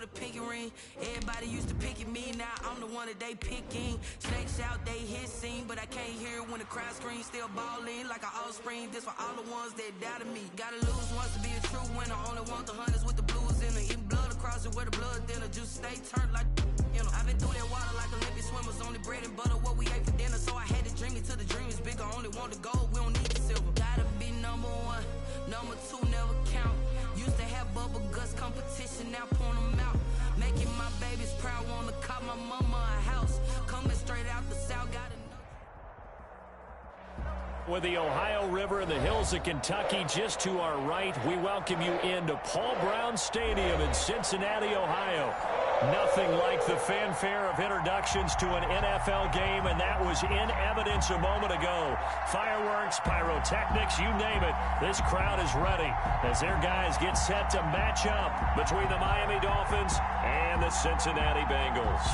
with a pinky ring. Everybody used to pick at me, now I'm the one that they picking. Snakes out, they hit scene, but I can't hear it when the crowd screams. Still balling like an offspring. This for all the ones that doubted me. Gotta lose once to be a true winner. Only want the hunters with the blues in it. Eating blood across it where the blood dinner. Juice stay turned like, you know. I've been through that water like Olympic swimmers. Only bread and butter what we ate for dinner. So I had to dream it till the dream is bigger. Only want the gold, we don't need the silver. Gotta be number one, number two never count. Used to have bubble guts competition, now point them out. Making my babies proud, wanna cop my mama a house. Coming straight out the south, got enough. With the Ohio River and the hills of Kentucky just to our right, we welcome you into Paul Brown Stadium in Cincinnati, Ohio. Nothing like the fanfare of introductions to an NFL game, and that was in evidence a moment ago. Fireworks, pyrotechnics, you name it. This crowd is ready as their guys get set to match up between the Miami Dolphins and the Cincinnati Bengals.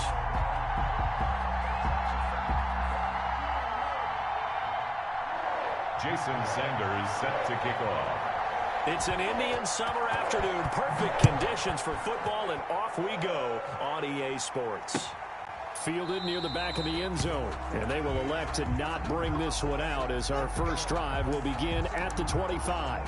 Jason Sanders set to kick off. It's an Indian summer afternoon. Perfect conditions for football, and off we go on EA Sports. Fielded near the back of the end zone, and they will elect to not bring this one out as our first drive will begin at the 25.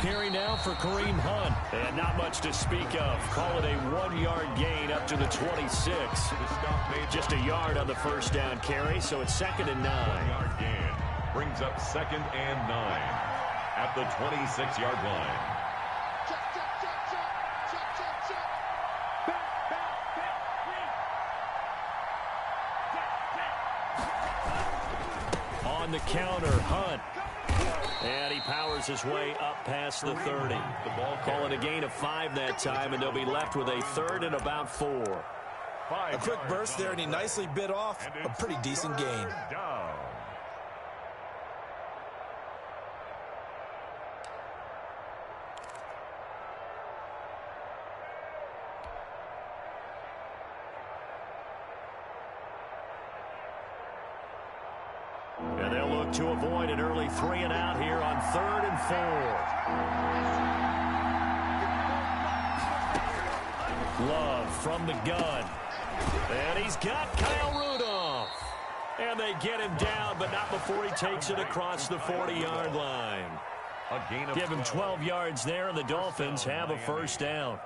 Carry now for Kareem Hunt. And not much to speak of. Call it a 1-yard gain up to the 26. Just a yard on the first down carry, so it's 2nd and 9. 1-yard gain brings up 2nd and 9 at the 26-yard line. On the counter, Hunt. And he powers his way up past the 30. Call it a gain of 5 that time, and they'll be left with a 3rd and about 4. A quick burst there, and he nicely bit off a pretty decent gain. And they'll look to avoid an early 3 and out here on 3rd and 4. Love from the gun. And he's got Kyle Rudolph. And they get him down, but not before he takes it across the 40-yard line. Give him 12 yards there, and the Dolphins have a first down.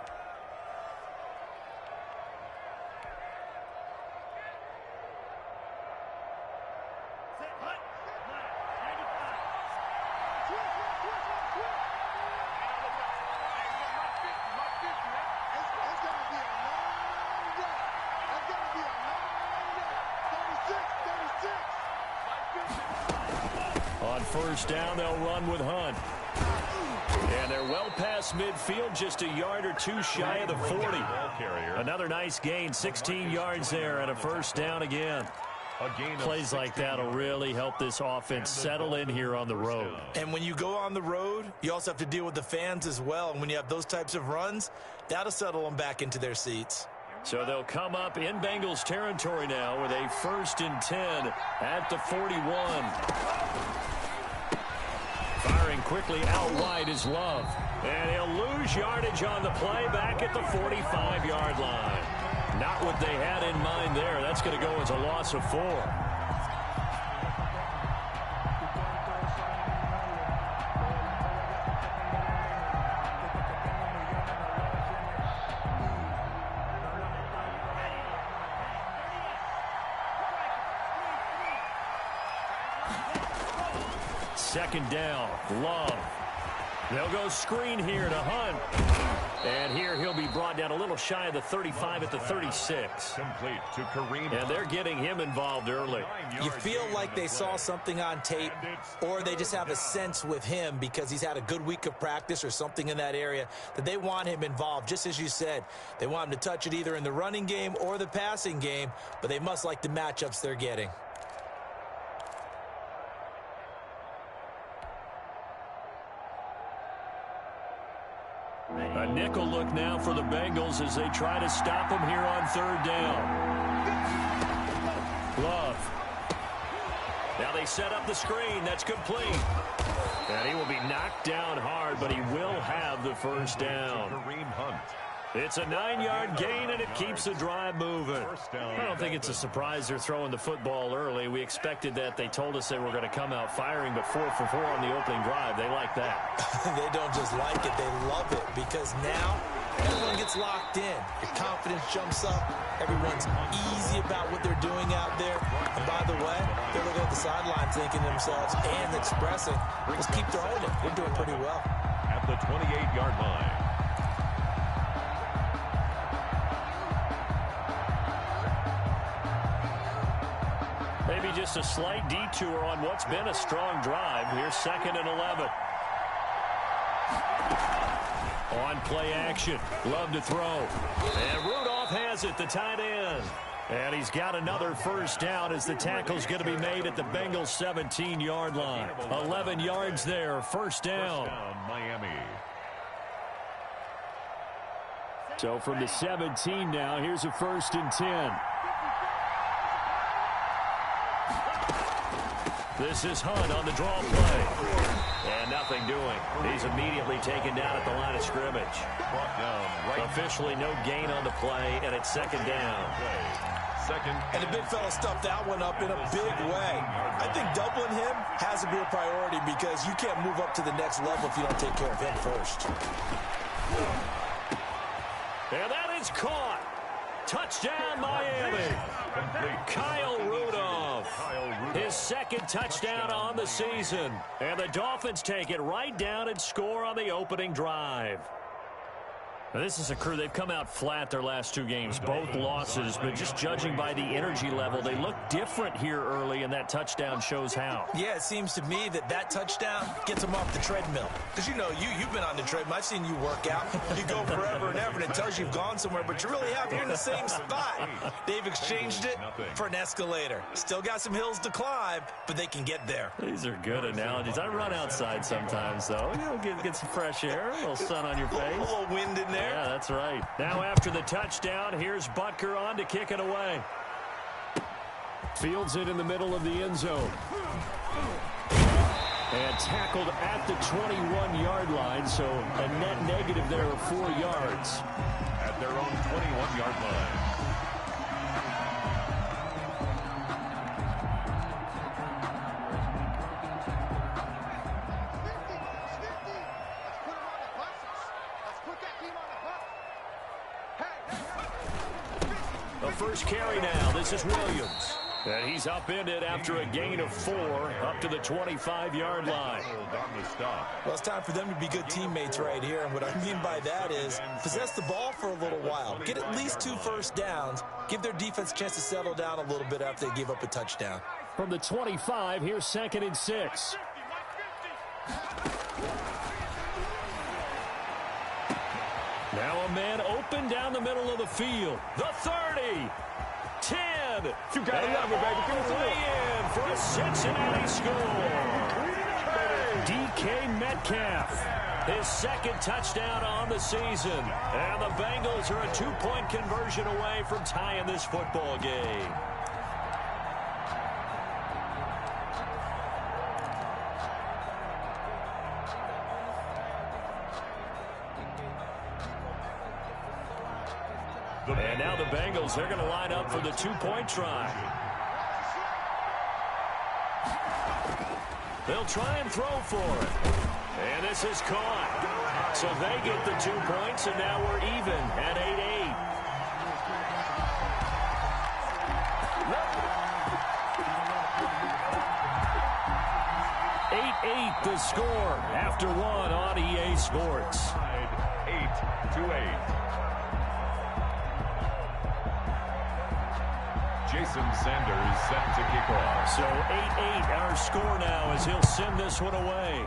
On first down, they'll run with Hunt. And they're well past midfield, just a yard or two shy of the 40. Another nice gain, 16 yards there, and a first down again. Plays like that will really help this offense settle in here on the road. And when you go on the road, you also have to deal with the fans as well. And when you have those types of runs, that'll settle them back into their seats. So they'll come up in Bengals territory now with a 1st and 10 at the 41. Firing quickly out wide is Love. And he'll lose yardage on the play back at the 45-yard line. Not what they had in mind there. That's going to go as a loss of 4. Second down, Love. They'll go screen here to Hunt. And here he'll be brought down a little shy of the 35 at the 36. Complete to Kareem. And they're getting him involved early. You feel like they saw something on tape, or they just have a sense with him because he's had a good week of practice or something in that area that they want him involved. Just as you said, they want him to touch it either in the running game or the passing game, but they must like the matchups they're getting. A nickel look now for the Bengals as they try to stop him here on third down. Love. Now they set up the screen. That's complete. And he will be knocked down hard, but he will have the first down. It's a 9-yard gain, and it keeps the drive moving. I don't think it's a surprise they're throwing the football early. We expected that. They told us they were going to come out firing, but 4 for 4 on the opening drive. They like that. They don't just like it. They love it because now everyone gets locked in. Your confidence jumps up. Everyone's easy about what they're doing out there. And by the way, they're looking at the sideline thinking to themselves and expressing, let's keep throwing it. We're doing pretty well. At the 28-yard line. Maybe just a slight detour on what's been a strong drive. Here's 2nd and 11. On play action. Love to throw. And Rudolph has it, the tight end. And he's got another first down as the tackle's going to be made at the Bengals 17-yard line. 11 yards there, first down. Miami. So from the 17 now, here's a 1st and 10. This is Hunt on the draw play. And nothing doing. He's immediately taken down at the line of scrimmage. Officially no gain on the play, and it's 2nd down. And the big fella stuffed that one up in a big way. I think doubling him has to be a priority because you can't move up to the next level if you don't take care of him first. And that is caught. Touchdown, Miami. Kyle Rudolph. His 2nd touchdown on the season. And the Dolphins take it right down and score on the opening drive. Now, this is a crew, they've come out flat their last 2 games, both losses, but just judging by the energy level, they look different here early, and that touchdown shows how. Yeah, it seems to me that touchdown gets them off the treadmill. Because, you know, you've been on the treadmill. I've seen you work out. You go forever and ever, and it tells you you've gone somewhere, but you really have. You're in the same spot. They've exchanged it for an escalator. Still got some hills to climb, but they can get there. These are good analogies. I run outside sometimes, though. You know, get some fresh air, a little sun on your face. A little wind in there. Yeah, that's right. Now after the touchdown, here's Butker on to kick it away. Fields it in the middle of the end zone. And tackled at the 21-yard line, so a net negative there of 4 yards. At their own 21-yard line. First carry now. This is Williams. And he's upended after a gain of 4 up to the 25-yard line. Well, it's time for them to be good teammates right here. And what I mean by that is possess the ball for a little while. Get at least 2 first downs. Give their defense a chance to settle down a little bit after they give up a touchdown. From the 25, here's 2nd and 6. Now a man open down the middle of the field. The 30. 10. You gotta love it, baby. Give us a way in for a Cincinnati score. DK Metcalf. His 2nd touchdown on the season. And the Bengals are a 2-point conversion away from tying this football game. And now the Bengals, they're going to line up for the 2-point try. They'll try and throw for it. And this is caught. So they get the 2 points, and now we're even at 8-8. 8-8 the score after 1 on EA Sports. 8-8. Jason Sanders set to kick off. So 8-8 our score now as he'll send this one away.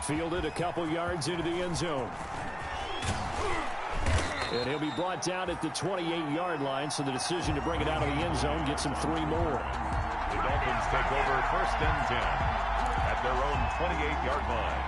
Fielded a couple yards into the end zone. And he'll be brought down at the 28-yard line, so the decision to bring it out of the end zone gets him 3 more. The Dolphins take over 1st and 10 at their own 28-yard line.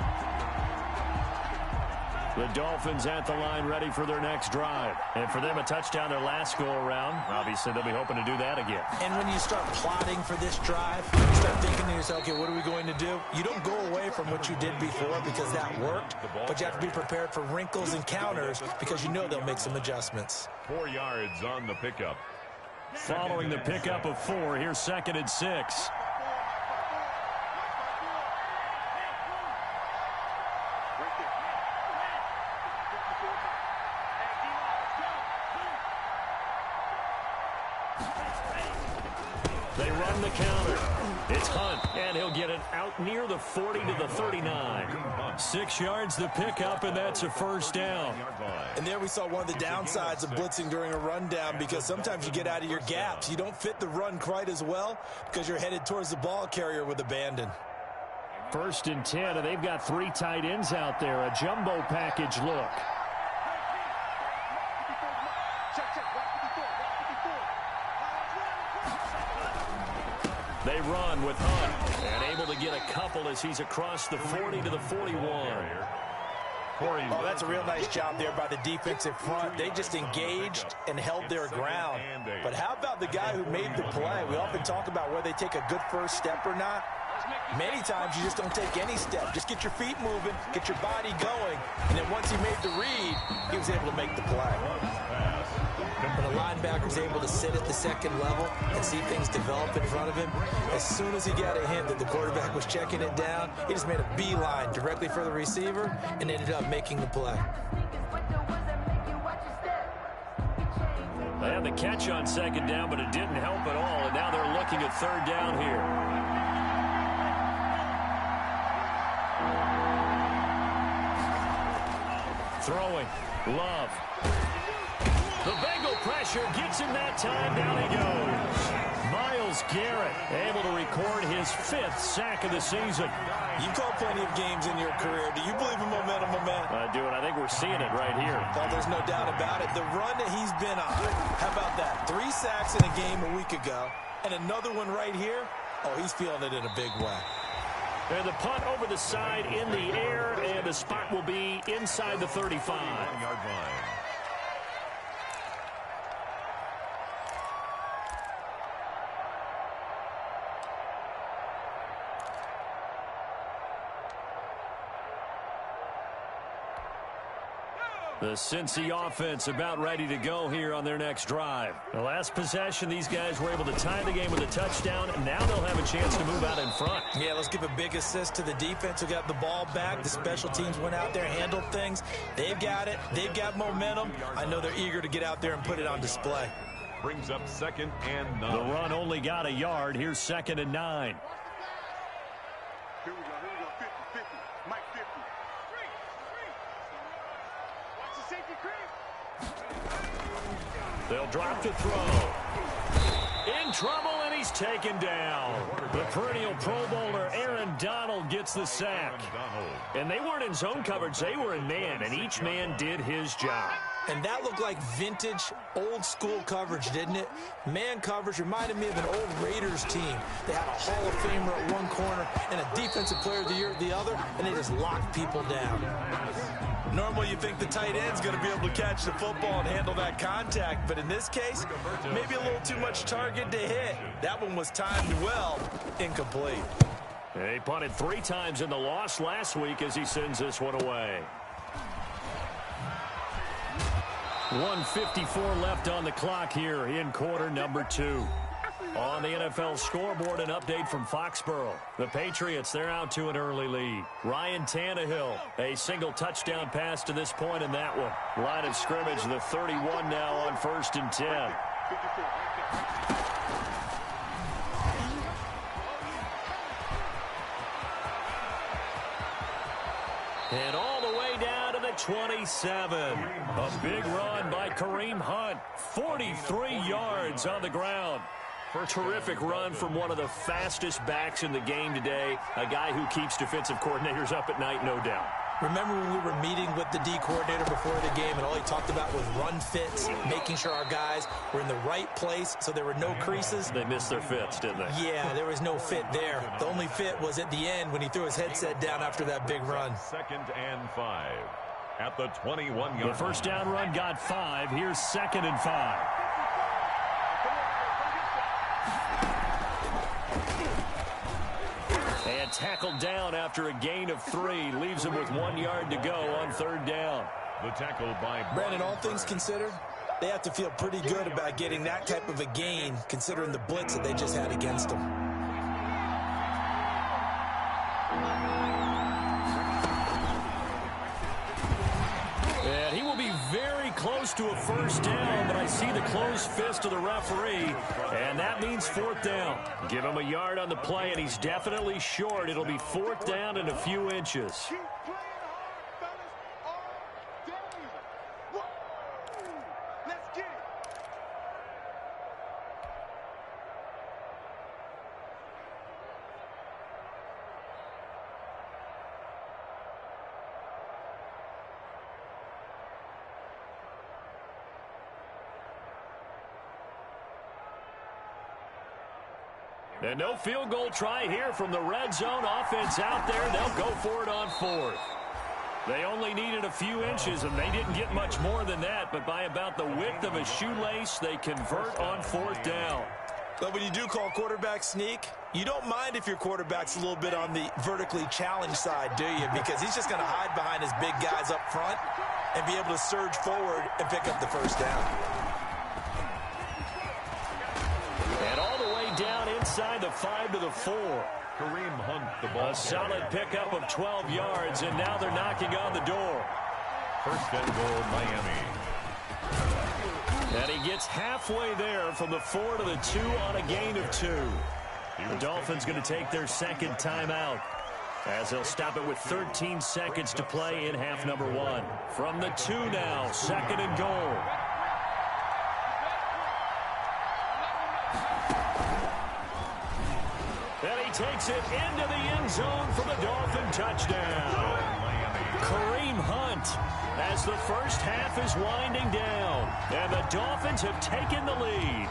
The Dolphins at the line ready for their next drive. And for them, a touchdown their last go-around. Obviously, they'll be hoping to do that again. And when you start plotting for this drive, you start thinking to yourself, okay, what are we going to do? You don't go away from what you did before because that worked, but you have to be prepared for wrinkles and counters because you know they'll make some adjustments. 4 yards on the pickup. Following the pickup of 4, here's 2nd and 6. They run the counter. It's Hunt, and he'll get it out near the 40 to the 39. 6 yards the pickup, and that's a first down. And there we saw one of the downsides of blitzing during a rundown because sometimes you get out of your gaps. You don't fit the run quite as well because you're headed towards the ball carrier with abandon. 1st and 10, and they've got 3 tight ends out there. A jumbo package look. They run with Hunt, and able to get a couple as he's across the 40 to the 41. Oh, that's a real nice job there by the defensive front. They just engaged and held their ground. But how about the guy who made the play? We often talk about whether they take a good first step or not. Many times you just don't take any step. Just get your feet moving, get your body going, and then once he made the read, he was able to make the play. When a linebacker is able to sit at the 2nd level and see things develop in front of him, as soon as he got a hint that the quarterback was checking it down, he just made a beeline directly for the receiver and ended up making the play. They had the catch on 2nd down, but it didn't help at all, and now they're looking at 3rd down here. Throwing, Love. The Bengal pressure gets him that time. Down he goes. Myles Garrett able to record his 5th sack of the season. You called plenty of games in your career. Do you believe in momentum, my man? I do, and I think we're seeing it right here. Well, there's no doubt about it. The run that he's been on, how about that? 3 sacks in a game a week ago, and another one right here. Oh, he's feeling it in a big way. And the punt over the side in the air, and the spot will be inside the 35-yard line. The Cincy offense about ready to go here on their next drive. The last possession, these guys were able to tie the game with a touchdown, and now they'll have a chance to move out in front. Yeah, let's give a big assist to the defense who got the ball back. The special teams went out there, handled things. They've got it. They've got momentum. I know they're eager to get out there and put it on display. Brings up 2nd and 9. The run only got a yard. Here's 2nd and 9. Here we go. 50. Mike 50. They'll drop to throw. In trouble, and he's taken down. The perennial Pro Bowler Aaron Donald gets the sack. And they weren't in zone coverage. They were in man, and each man did his job. And that looked like vintage, old-school coverage, didn't it? Man coverage reminded me of an old Raiders team. They had a Hall of Famer at one corner and a Defensive Player of the Year at the other, and they just locked people down. Normally, you think the tight end's going to be able to catch the football and handle that contact, but in this case, maybe a little too much target to hit. That one was timed well, incomplete. He punted 3 times in the loss last week as he sends this one away. 1:54 left on the clock here in quarter number 2. On the NFL scoreboard, an update from Foxborough. The Patriots, they're out to an early lead. Ryan Tannehill, a single touchdown pass to this point in that one. Line of scrimmage, the 31 now on 1st and 10. And all the way down to the 27. A big run by Kareem Hunt. 43 yards on the ground. A terrific run from one of the fastest backs in the game today. A guy who keeps defensive coordinators up at night, no doubt. Remember when we were meeting with the D coordinator before the game and all he talked about was run fits, making sure our guys were in the right place so there were no creases? They missed their fits, didn't they? Yeah, there was no fit there. The only fit was at the end when he threw his headset down after that big run. 2nd and 5. at the 21-yard line. The first down run got 5. Here's 2nd and 5. And tackled down after a gain of 3. Leaves him with 1 yard to go on 3rd down. The tackle by Brandon, all things considered, they have to feel pretty good about getting that type of a gain, considering the blitz that they just had against them. And he will be very close to a first down, but I see the closed fist of the referee, and that means 4th down. Give him a yard on the play, and he's definitely short. It'll be 4th down and a few inches. And no field goal try here from the red zone. Offense out there. They'll go for it on 4th. They only needed a few inches, and they didn't get much more than that. But by about the width of a shoelace, they convert on 4th down. But when you do call quarterback sneak, you don't mind if your quarterback's a little bit on the vertically challenged side, do you? Because he's just going to hide behind his big guys up front and be able to surge forward and pick up the first down. And all the way down inside the 5 to the 4. Kareem Hunt, the ball. A solid pickup of 12 yards, and now they're knocking on the door. First and goal, Miami. And he gets halfway there from the 4 to the 2 on a gain of 2. The Dolphins going to take their 2nd timeout, as they'll stop it with 13 seconds to play in half number 1. From the 2 now, 2nd and goal. And he takes it into the end zone for the Dolphin touchdown. Kareem Hunt, as the first half is winding down, and the Dolphins have taken the lead.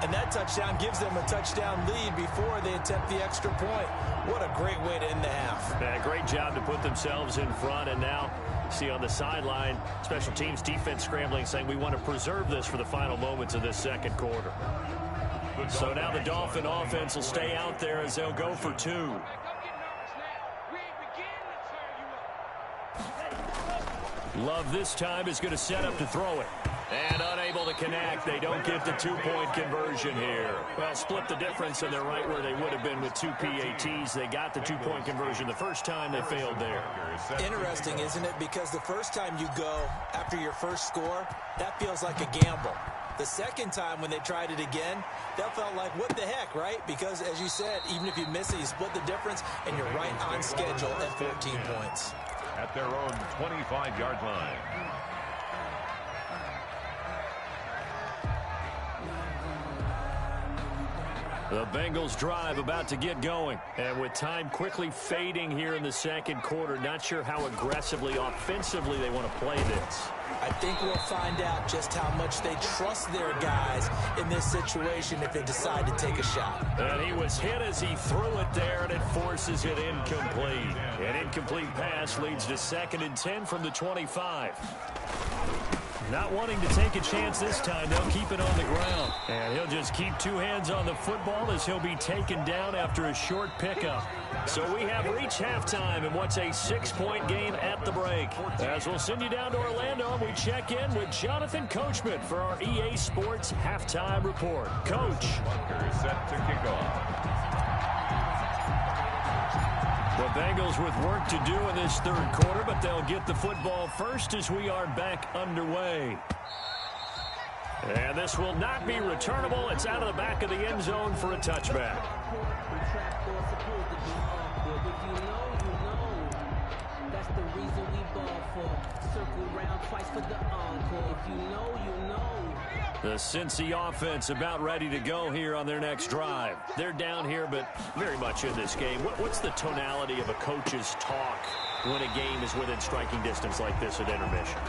And that touchdown gives them a touchdown lead before they attempt the extra point. What a great way to end the half. Yeah, great job to put themselves in front, and now see on the sideline, special teams defense scrambling, saying we want to preserve this for the final moments of this 2nd quarter. So now the Dolphin offense will stay out there as they'll go for 2. Love this time is going to set up to throw it. And unable to connect. They don't get the 2-point conversion here. Well, split the difference, and they're right where they would have been with 2 PATs. They got the 2-point conversion the first time. They failed there. Interesting, isn't it? Because the first time you go after your first score, that feels like a gamble. The second time when they tried it again, that felt like, what the heck, right? Because, as you said, even if you miss it, you split the difference, and you're right on schedule at 14 points. At their own 25-yard line. The Bengals drive about to get going. And with time quickly fading here in the 2nd quarter, not sure how aggressively, offensively they want to play this. I think we'll find out just how much they trust their guys in this situation if they decide to take a shot. And he was hit as he threw it there, and it forces it incomplete. An incomplete pass leads to 2nd and 10 from the 25. Not wanting to take a chance this time, they'll keep it on the ground. And he'll just keep 2 hands on the football as he'll be taken down after a short pickup. So we have reached halftime in what's a 6-point game at the break. As we'll send you down to Orlando, we check in with Jonathan Coachman for our EA Sports Halftime Report. Coach. Bunker set to kick off. The Bengals with work to do in this 3rd quarter, but they'll get the football first as we are back underway. And this will not be returnable. It's out of the back of the end zone for a touchback. That's the reason we ball for. Circle round twice for the encore. If you know, you know. The Cincy offense about ready to go here on their next drive. They're down here, but very much in this game. What's the tonality of a coach's talk when a game is within striking distance like this at intermission?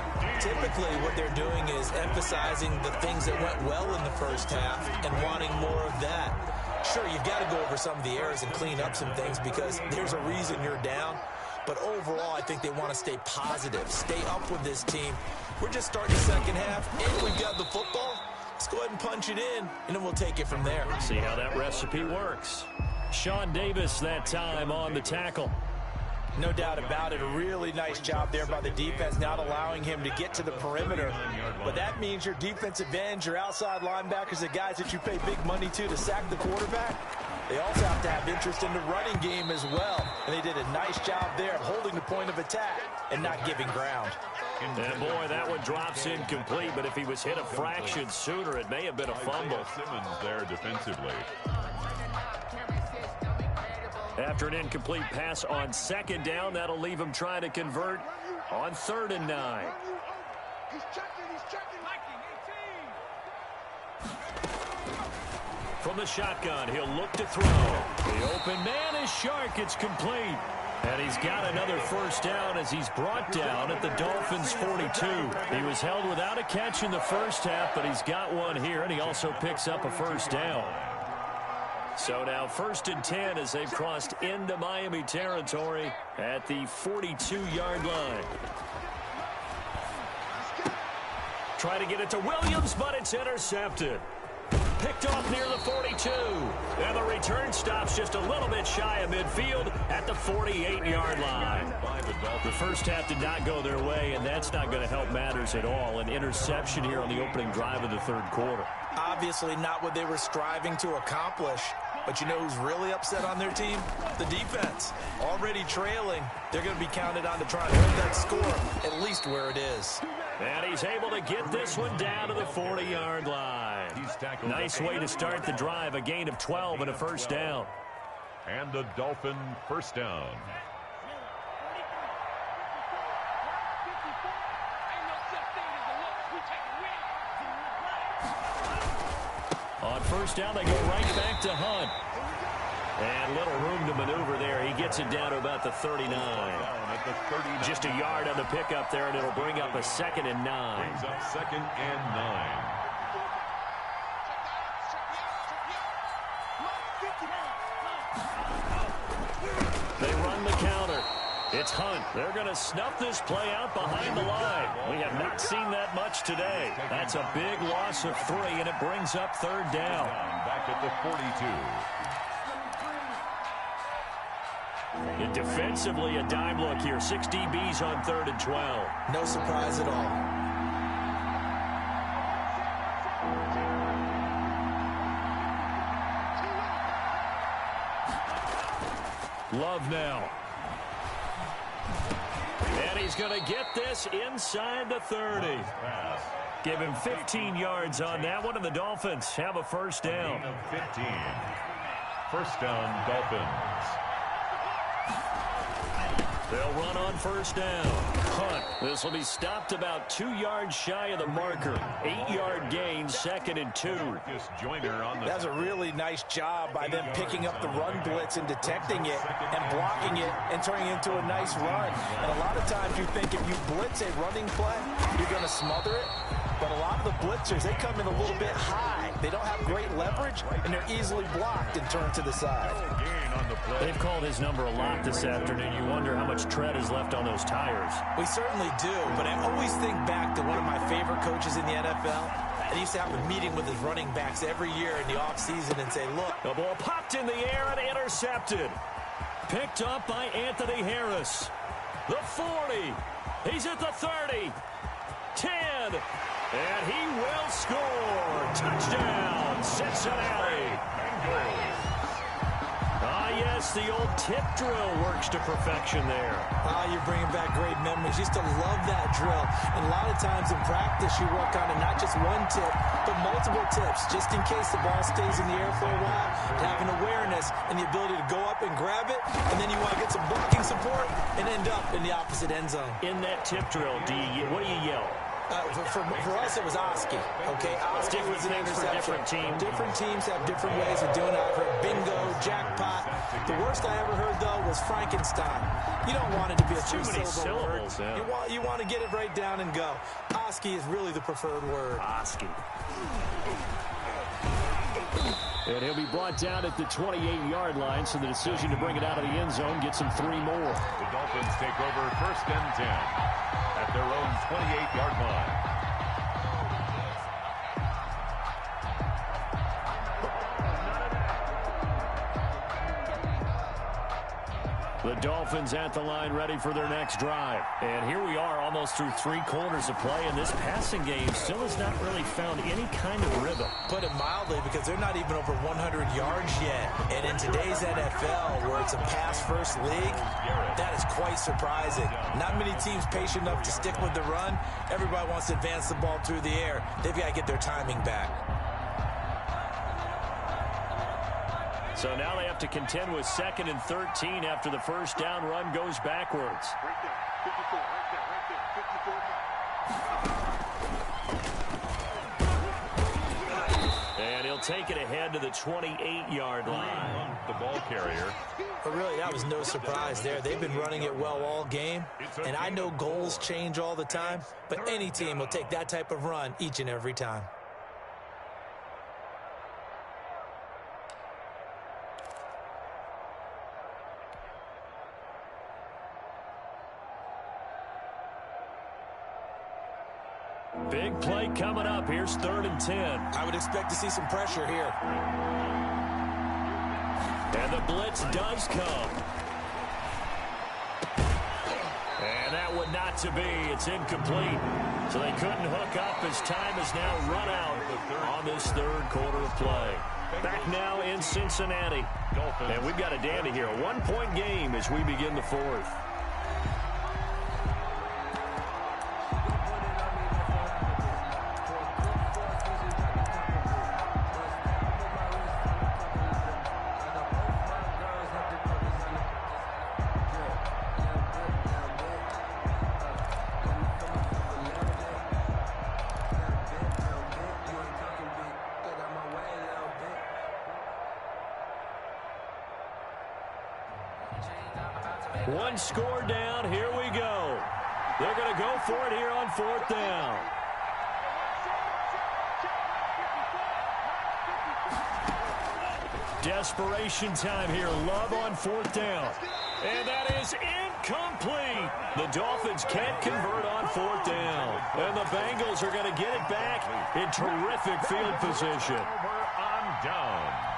Typically, what they're doing is emphasizing the things that went well in the first half and wanting more of that. Sure, you've got to go over some of the errors and clean up some things because there's a reason you're down. But overall, I think they want to stay positive, stay up with this team. We're just starting the second half, and we've got the football. Let's go ahead and punch it in, and then we'll take it from there. See how that recipe works. Sean Davis that time on the tackle. No doubt about it. A really nice job there by the defense, not allowing him to get to the perimeter. But that means your defensive ends, your outside linebackers, the guys that you pay big money to sack the quarterback, they also have to have interest in the running game as well. And they did a nice job there of holding the point of attack and not giving ground. And boy, that one drops incomplete, but if he was hit a fraction sooner, it may have been a fumble. Simmons there defensively. After an incomplete pass on second down, that'll leave him trying to convert on 3rd and 9. He's checking. From the shotgun, he'll look to throw. The open man is Shark. It's complete. And he's got another first down as he's brought down at the Dolphins' 42. He was held without a catch in the first half, but he's got one here, and he also picks up a first down. So now 1st and 10 as they've crossed into Miami territory at the 42-yard line. Try to get it to Williams, but it's intercepted. Picked off near the 42. And the return stops just a little bit shy of midfield at the 48-yard line. The first half did not go their way, and that's not going to help matters at all. An interception here on the opening drive of the 3rd quarter. Obviously not what they were striving to accomplish. But you know who's really upset on their team? The defense. Already trailing. They're going to be counted on to try and hold that score at least where it is. And he's able to get this one down to the 40-yard line. Nice way to start the drive. A gain of 12 and a first down. And a Dolphin first down. On first down, they go right back to Hunt. And little room to maneuver there. He gets it down to about the 39. Just a yard on the pickup there, and it'll bring up a 2nd and 9. Brings up 2nd and 9. They run the counter. It's Hunt. They're going to snuff this play out behind the line. We have not seen that much today. That's a big loss of 3, and it brings up 3rd down. Back at the 42. And defensively, a dime look here. 6 DBs on 3rd and 12. No surprise at all. Love now. And he's going to get this inside the 30. Give him 15 yards on that one, and the Dolphins have a first down. 15. First down, Dolphins. They'll run on first down. Hunt. This will be stopped about 2 yards shy of the marker. 8-yard gain, 2nd and 2. That's a really nice job by them picking up the run blitz and detecting it and blocking it and turning it into a nice run. And a lot of times you think if you blitz a running play, you're going to smother it. But a lot of the blitzers, they come in a little bit high. They don't have great leverage, and they're easily blocked and turned to the side. They've called his number a lot this afternoon. You wonder how much tread is left on those tires. We certainly do, but I always think back to one of my favorite coaches in the NFL. And he used to have a meeting with his running backs every year in the offseason and say, look. The ball popped in the air and intercepted. Picked up by Anthony Harris. The 40. He's at the 30. 10. And he will score. Touchdown, Cincinnati. Yes, the old tip drill works to perfection there. You're bringing back great memories. Used to love that drill. And a lot of times in practice, you work on it, not just one tip, but multiple tips, just in case the ball stays in the air for a while. Having awareness and the ability to go up and grab it, and then you want to get some blocking support and end up in the opposite end zone. In that tip drill, what do you yell? For us, it was Oski. Okay, Oski was an interception. Different teams. Different teams have different ways of doing it. I've heard bingo, jackpot. The worst I ever heard, though, was Frankenstein. You don't want it to be a two-syllable word. Yeah. You want to get it right down and go. Oski is really the preferred word. Oski. And he'll be brought down at the 28-yard line, so the decision to bring it out of the end zone gets him 3 more. The Dolphins take over 1st and 10 at their own 28-yard line. The Dolphins at the line ready for their next drive. And here we are almost through 3 quarters of play, and this passing game still has not really found any kind of rhythm. Put it mildly, because they're not even over 100 yards yet. And in today's NFL, where it's a pass-first league, that is quite surprising. Not many teams patient enough to stick with the run. Everybody wants to advance the ball through the air. They've got to get their timing back. So now they have to contend with 2nd and 13 after the first down run goes backwards. Right there. 54. Right there. 54. And he'll take it ahead to the 28-yard line. The ball carrier. But really, that was no surprise there. They've been running it well all game. And I know goals change all the time, but any team will take that type of run each and every time. Big play coming up. Here's 3rd and 10. I would expect to see some pressure here. And the blitz does come. And that would not to be. It's incomplete. So they couldn't hook up as time has now run out on this 3rd quarter of play. Back now in Cincinnati. And we've got a dandy here. A 1-point game as we begin the 4th. One score down. Here we go. They're going to go for it here on 4th down. Desperation time here. Love on 4th down. And that is incomplete. The Dolphins can't convert on 4th down. And the Bengals are going to get it back in terrific field position. Over on downs.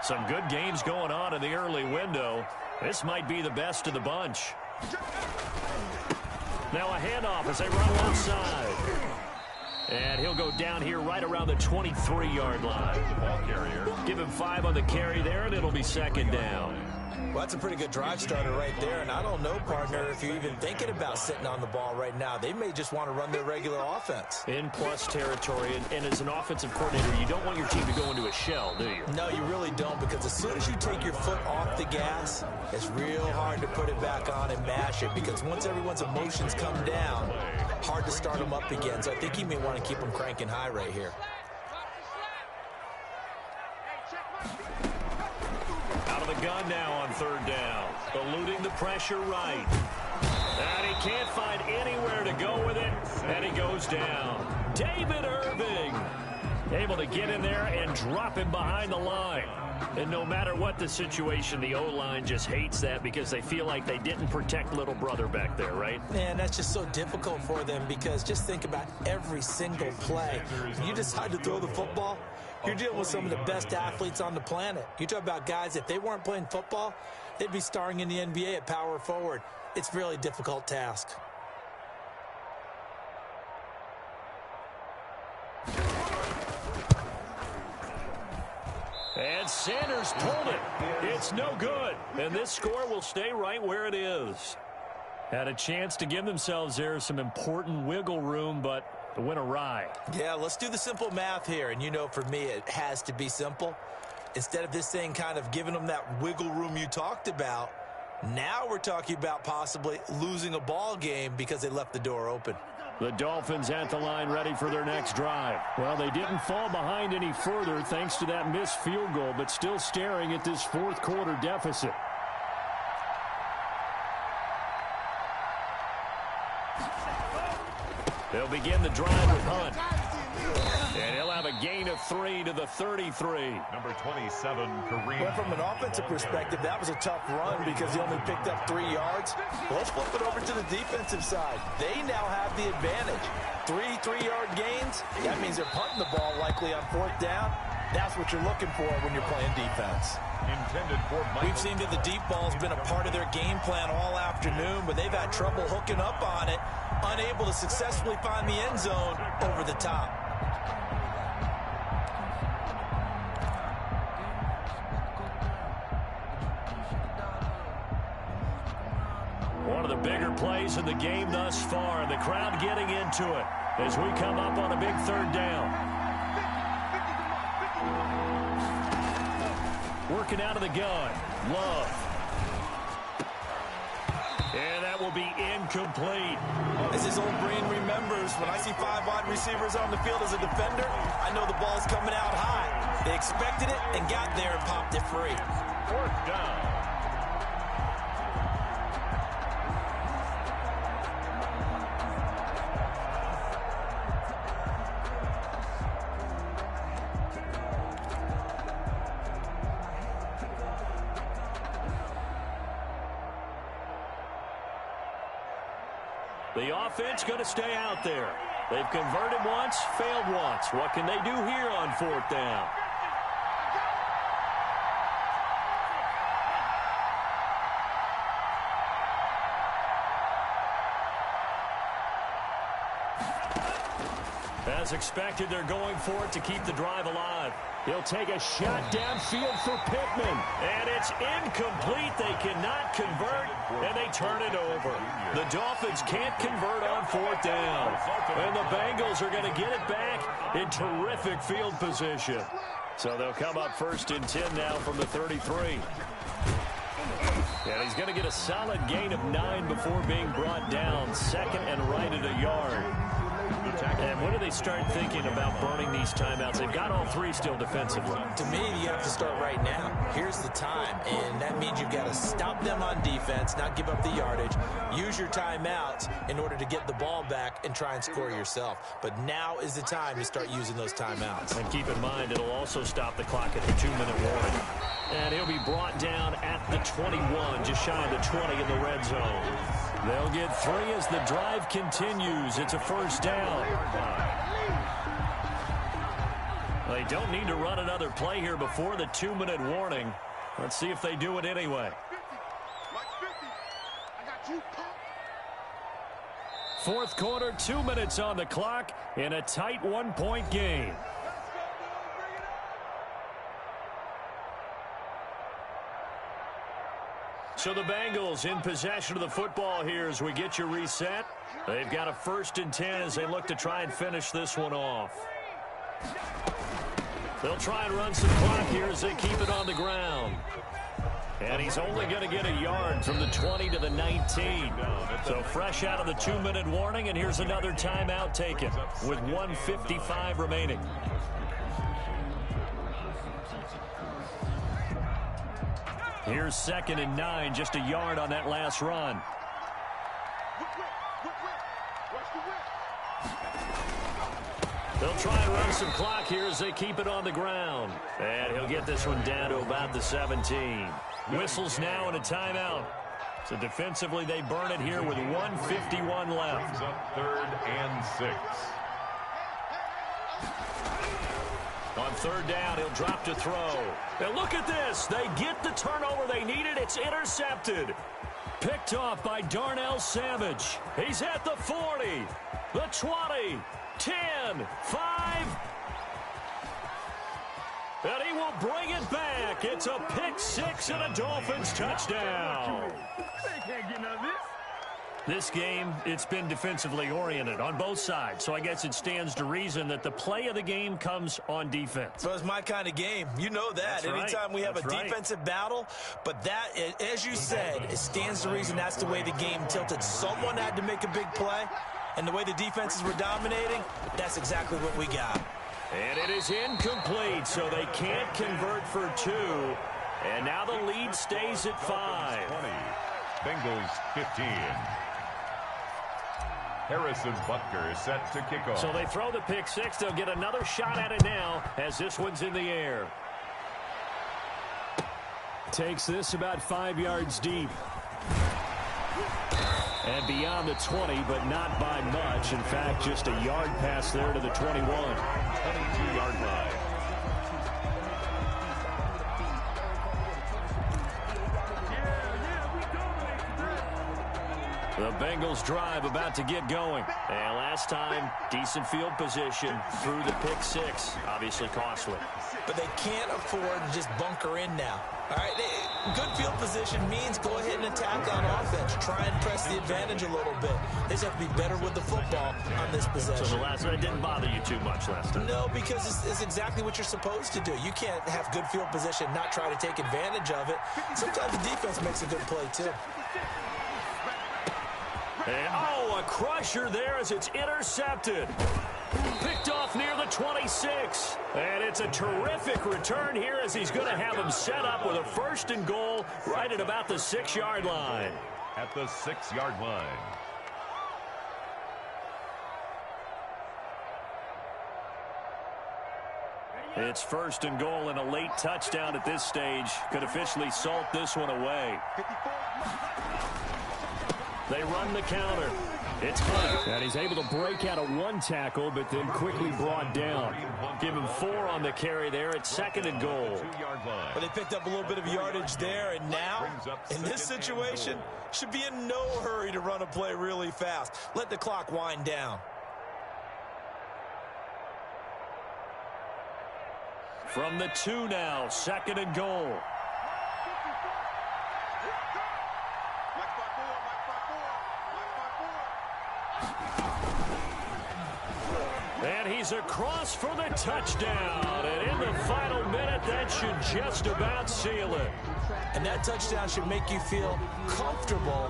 Some good games going on in the early window. This might be the best of the bunch. Now a handoff as they run outside. And he'll go down here right around the 23-yard line. Ball carrier. Give him 5 on the carry there, and it'll be 2nd down. Well, that's a pretty good drive starter right there. And I don't know, partner, if you're even thinking about sitting on the ball right now. They may just want to run their regular offense. In plus territory, and as an offensive coordinator, you don't want your team to go into a shell, do you? No, you really don't, because as soon as you take your foot off the gas, it's real hard to put it back on and mash it, because once everyone's emotions come down, hard to start them up again. So I think you may want to keep them cranking high right here. Out of the gun now on 3rd down. Eluding the pressure right. And he can't find anywhere to go with it. And he goes down. David Irving able to get in there and drop him behind the line. And no matter what the situation, the O-line just hates that because they feel like they didn't protect little brother back there, right? Man, that's just so difficult for them, because just think about every single play. When you decide to throw the football, you're dealing with some of the best athletes on the planet. You talk about guys, if they weren't playing football, they'd be starring in the NBA at power forward. It's a really difficult task. And Sanders pulled it. It's no good. And this score will stay right where it is. Had a chance to give themselves there some important wiggle room, but it went awry. Yeah, let's do the simple math here. And you know, for me, it has to be simple. Instead of this thing kind of giving them that wiggle room you talked about, now we're talking about possibly losing a ball game because they left the door open. The Dolphins at the line ready for their next drive. Well, they didn't fall behind any further thanks to that missed field goal, but still staring at this 4th quarter deficit. They'll begin the drive with Hunt. And he'll have a gain of 3 to the 33. Number 27, Kareem. Well, from an offensive perspective, that was a tough run because he only picked up 3 yards. Well, let's flip it over to the defensive side. They now have the advantage. 3 3-yard gains. That means they're punting the ball likely on 4th down. That's what you're looking for when you're playing defense. Intended for Michael. We've seen that the deep ball's been a part of their game plan all afternoon, but they've had trouble hooking up on it, unable to successfully find the end zone over the top. One of the bigger plays in the game thus far, and the crowd getting into it as we come up on a big 3rd down. Working out of the gun. Love. And that will be incomplete. As his old brain remembers, when I see 5 wide receivers on the field as a defender, I know the ball's coming out high. They expected it and got there and popped it free. 4th down. The offense going to stay out there. They've converted once, failed once. What can they do here on 4th down? As expected, they're going for it to keep the drive alive. He'll take a shot downfield for Pittman. And it's incomplete. They cannot convert, and they turn it over. The Dolphins can't convert on 4th down. And the Bengals are going to get it back in terrific field position. So they'll come up 1st and 10 now from the 33. And he's going to get a solid gain of 9 before being brought down. 2nd and right at a yard. And when do they start thinking about burning these timeouts? They've got all 3 still defensively. To me, you have to start right now. Here's the time, and that means you've got to stop them on defense, not give up the yardage, use your timeouts in order to get the ball back and try and score yourself. But now is the time to start using those timeouts. And keep in mind, it'll also stop the clock at the 2-minute warning. And he'll be brought down at the 21, just shy of the 20 in the red zone. They'll get 3 as the drive continues. It's a 1st down. They don't need to run another play here before the 2-minute warning. Let's see if they do it anyway. 4th quarter, 2 minutes on the clock in a tight 1-point game. So the Bengals in possession of the football here as we get you reset. They've got a 1st and 10 as they look to try and finish this one off. They'll try and run some clock here as they keep it on the ground. And he's only going to get a yard from the 20 to the 19. So fresh out of the 2-minute warning, and here's another timeout taken with 1:55 remaining. Here's 2nd and 9, just a yard on that last run. They'll try and run some clock here as they keep it on the ground. And he'll get this one down to about the 17. Whistles now and a timeout. So defensively, they burn it here with 1:51 left. Up 3rd and 6. On 3rd down, he'll drop to throw. And look at this. They get the turnover they needed. It's intercepted. Picked off by Darnell Savage. He's at the 40, the 20, 10, 5. And he will bring it back. It's a pick 6 and a Dolphins touchdown. They can't get none of this. This game, it's been defensively oriented on both sides, so I guess it stands to reason that the play of the game comes on defense. So it's my kind of game. You know that. That's right. Anytime we have a defensive battle, but that, as you said, it stands to reason that's the way the game tilted. Someone had to make a big play, and the way the defenses were dominating, that's exactly what we got. And it is incomplete, so they can't convert for 2. And now the lead stays at 5. 20. Bengals 15. Harrison Butker is set to kick off. So they throw the pick six. They'll get another shot at it now as this one's in the air. Takes this about 5 yards deep. And beyond the 20, but not by much. In fact, just a yard pass there to the 21. 22-yard line. The Bengals drive about to get going. And last time, decent field position through the pick six. Obviously costly. But they can't afford to just bunker in now. All right, good field position means go ahead and attack on offense. Try and press the advantage a little bit. They just have to be better with the football on this possession. So the last one didn't bother you too much last time? No, because it's exactly what you're supposed to do. You can't have good field position, not try to take advantage of it. Sometimes the defense makes a good play, too. And, oh, a crusher there as it's intercepted. Picked off near the 26. And it's a terrific return here as he's going to have him set up with a 1st and goal right at about the 6-yard line. At the 6-yard line. It's 1st and goal and a late touchdown at this stage. Could officially salt this one away. They run the counter. It's Hunt. And he's able to break out of one tackle, but then quickly brought down. Give him 4 on the carry there at 2nd and goal. Well, they picked up a little bit of yardage there, and now, in this situation, should be in no hurry to run a play really fast. Let the clock wind down. From the 2 now, 2nd and goal. And he's across for the touchdown. And in the final minute, that should just about seal it. And that touchdown should make you feel comfortable.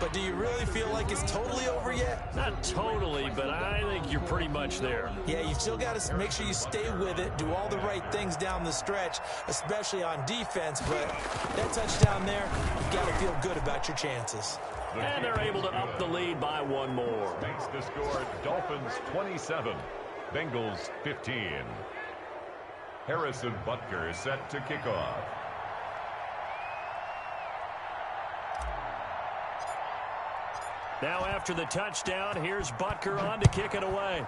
But do you really feel like it's totally over yet? Not totally, but I think you're pretty much there. Yeah, you've still got to make sure you stay with it, do all the right things down the stretch, especially on defense. But that touchdown there, you've got to feel good about your chances. And they're able to up the lead by 1 more. Makes the score Dolphins 27, Bengals 15. Harrison Butker is set to kick off. Now after the touchdown, here's Butker on to kick it away.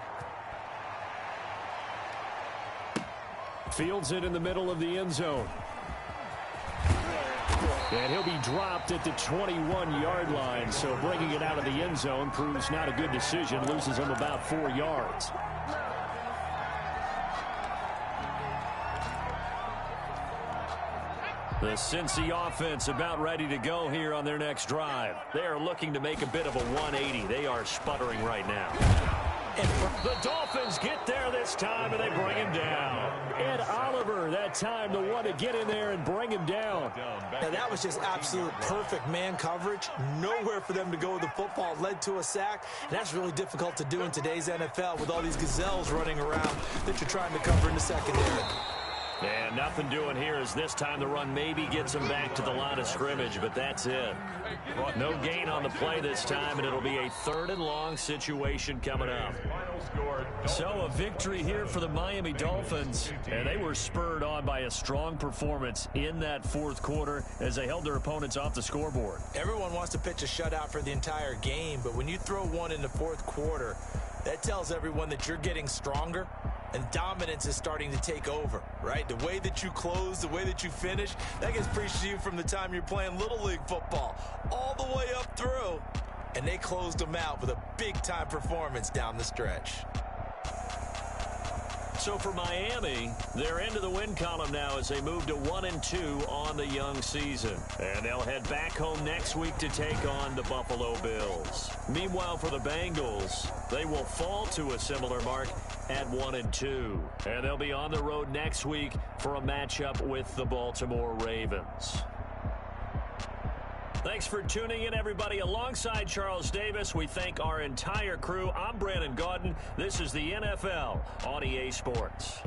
Fields it in the middle of the end zone. And he'll be dropped at the 21-yard line, so bringing it out of the end zone proves not a good decision. Loses him about 4 yards. The Cincy offense about ready to go here on their next drive. They are looking to make a bit of a 180. They are sputtering right now. And the Dolphins get there this time, and they bring him down. Ed Oliver, that time, the one to get in there and bring him down. Now, that was just absolute perfect man coverage. Nowhere for them to go with the football. Led to a sack. And that's really difficult to do in today's NFL with all these gazelles running around that you're trying to cover in the secondary. And nothing doing here as this time the run maybe gets him back to the line of scrimmage, but that's it. No gain on the play this time, and it'll be a 3rd and long situation coming up. So a victory here for the Miami Dolphins, and they were spurred on by a strong performance in that 4th quarter as they held their opponents off the scoreboard. Everyone wants to pitch a shutout for the entire game, but when you throw one in the 4th quarter, that tells everyone that you're getting stronger. And dominance is starting to take over, right? The way that you close, the way that you finish, that gets preached to you from the time you're playing Little League football all the way up through. And they closed them out with a big-time performance down the stretch. So for Miami, they're into the win column now as they move to 1-2 on the young season. And they'll head back home next week to take on the Buffalo Bills. Meanwhile, for the Bengals, they will fall to a similar mark at 1-2. And they'll be on the road next week for a matchup with the Baltimore Ravens. Thanks for tuning in, everybody. Alongside Charles Davis, we thank our entire crew. I'm Brandon Gaudin. This is the NFL on EA Sports.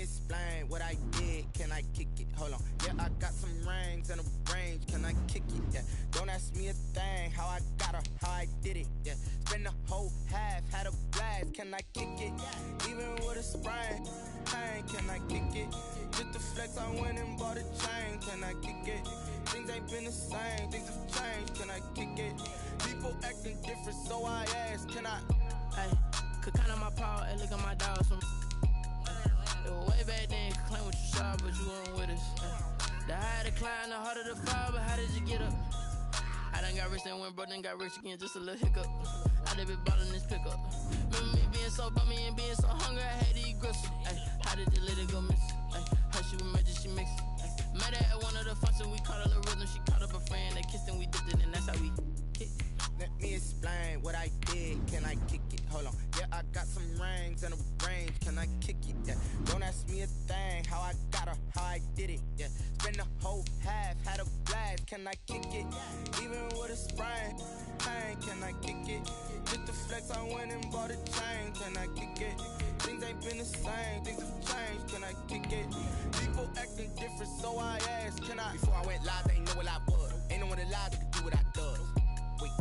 me explain what I did. Can I kick it? Hold on. Yeah, I got some rings and a range. Can I kick it? Yeah. Don't ask me a thing. How I got her, how I did it. Yeah. Spend the whole half, had a blast. Can I kick it? Even with a sprain. Pain, can I kick it? Just the flex, I went and bought a chain. Can I kick it? Things ain't been the same. Things have changed. Can I kick it? People acting different, so I ask. Can I? Hey, could count on my power and look at my dogs from. It was way back then, could claim what you saw, but you weren't with us. The higher the climb, the harder the fall, but how did you get up? I done got rich, then went broke, then got rich again, just a little hiccup. I done been ballin' this pickup. Remember me being so bummy and being so hungry, I had to eat gristle. Ay, how did the lady go miss? Ay, how she was magic, she mixed. Met her at one of the functions, we caught a little rhythm, she caught up a friend, they kissed and we dipped it, and that's how we kicked. Let me explain what I did. Can I kick it? Hold on. Yeah, I got some rings and a range. Can I kick it? Yeah. Don't ask me a thing. How I got her, how I did it. Yeah. Spend the whole half, had a blast. Can I kick it? Even with a sprain. Pain, can I kick it? Just the flex, I went and bought a chain. Can I kick it? Things ain't been the same. Things have changed. Can I kick it? People acting different, so I asked. Can I? Before I went live, they ain't know what I was. Ain't no one alive that could do what I does. Wait.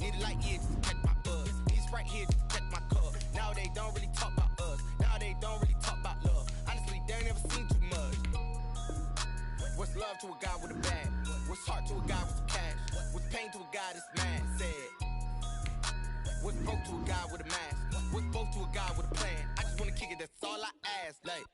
Need a light here just to catch my buzz. Need Sprite here just to catch my cup. Now they don't really talk about us. Now they don't really talk about love. Honestly, they ain't never seen too much. What's love to a guy with a bag? What's heart to a guy with some cash? What's pain to a guy that's mad? Said. What's broke to a guy with a mask? What's both to a guy with a plan? I just wanna kick it, that's all I ask. Like,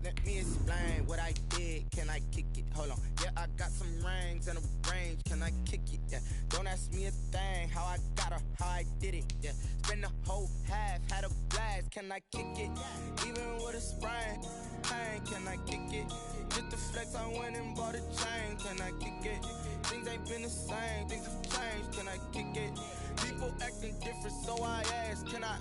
let me explain what I did. Can I kick it? Hold on. Yeah, I got some rings and a range. Can I kick it? Yeah. Don't ask me a thing. How I got her, how I did it. Yeah. Spend the whole half, had a blast. Can I kick it? Even with a sprain. Pain, can I kick it? Just the flex, I went and bought a chain. Can I kick it? Things ain't been the same. Things have changed. Can I kick it? People acting different, so I ask. Can I?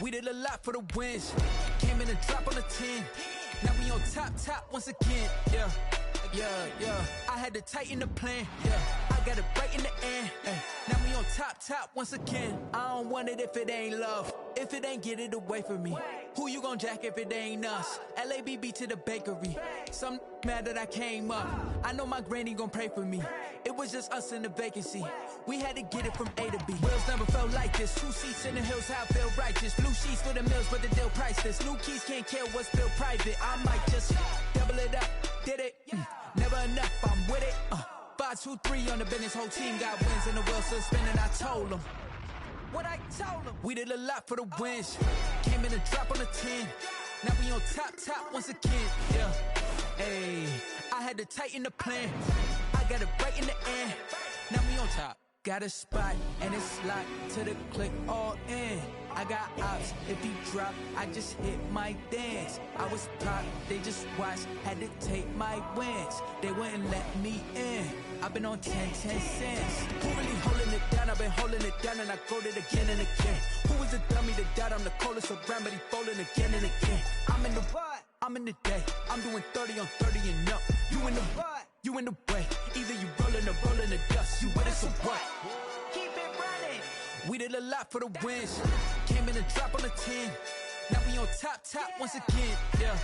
We did a lot for the wins. Came in and drop on the 10. Now we on top once again. Yeah. I had to tighten the plan. Yeah, I got it right in the end. Now we on top once again. I don't want it if it ain't love. If it ain't, get it away from me. Who you gon' jack if it ain't us? LABB to the bakery. Some mad that I came up. I know my granny gon' pray for me. It was just us in the vacancy. We had to get it from A to B. Wheels never felt like this. 2 seats in the hills, how I feel righteous. Blue sheets for the mills, but the deal priceless. New keys can't kill what's still private. I might just double it up. Did it? Never enough, I'm with it. 5, 2, 3 on the business. Whole team got wins and the wheels still spinning. I told them what I told them. We did a lot for the wins. Came in and drop on the 10. Now we on top once again. Yeah. Hey, I had to tighten the plan. I got it right in the end. Now we on top. Got a spot and it's locked to the click all in. I got ops, if he drop, I just hit my dance. I was top, they just watched, had to take my wins. They wouldn't let me in. I've been on 10 cents. Who really holding it down? I've been holding it down and I got it again and again. Who was the dummy that died? I'm the coldest around, but he falling again and again. I'm in the what? I'm in the day. I'm doing 30 on 30 and up. You in the what? You in the way. Either you rolling or rolling the dust. You with us or what? Keep it running. We did a lot for the wins. Came in and drop on the 10. Now we on top once again. Yeah.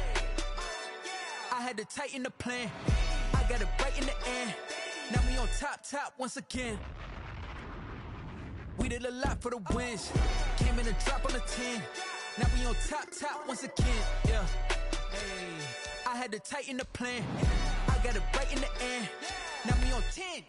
I had to tighten the plan. I got it right in the end. Now we on top once again. We did a lot for the wins. Came in and drop on the 10. Now we on top once again. Yeah. Hey, I had to tighten the plan. I got it right in the end. Now we on 10.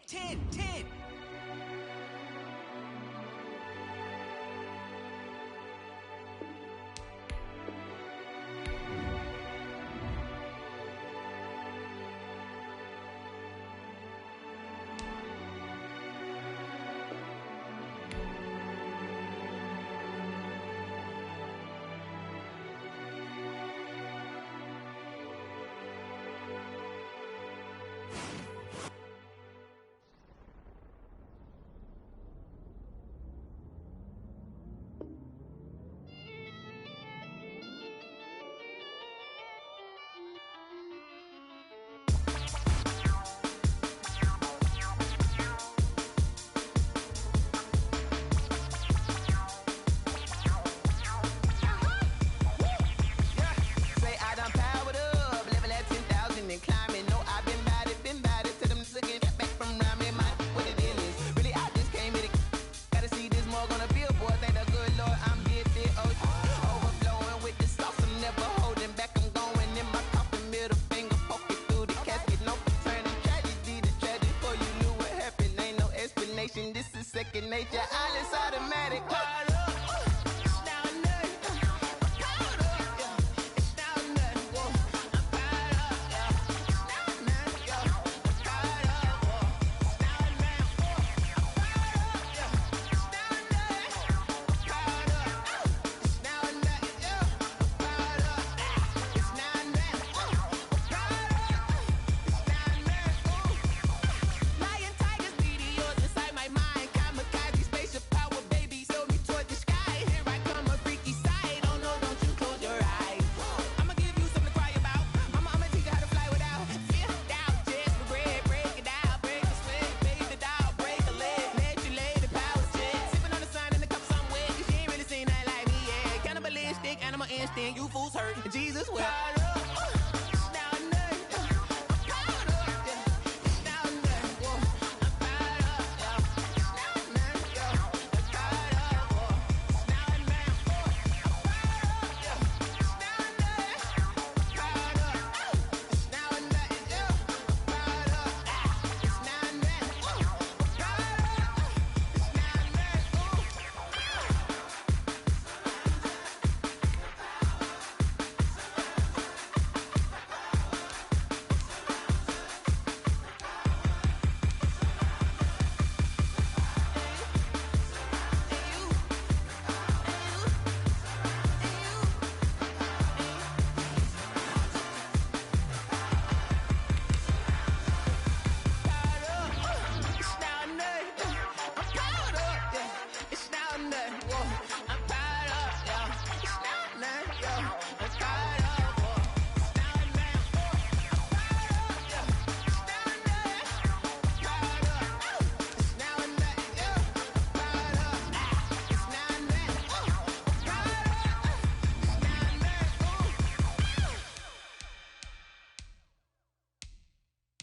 second nature. All is automatic. You fools hurt. Jesus will.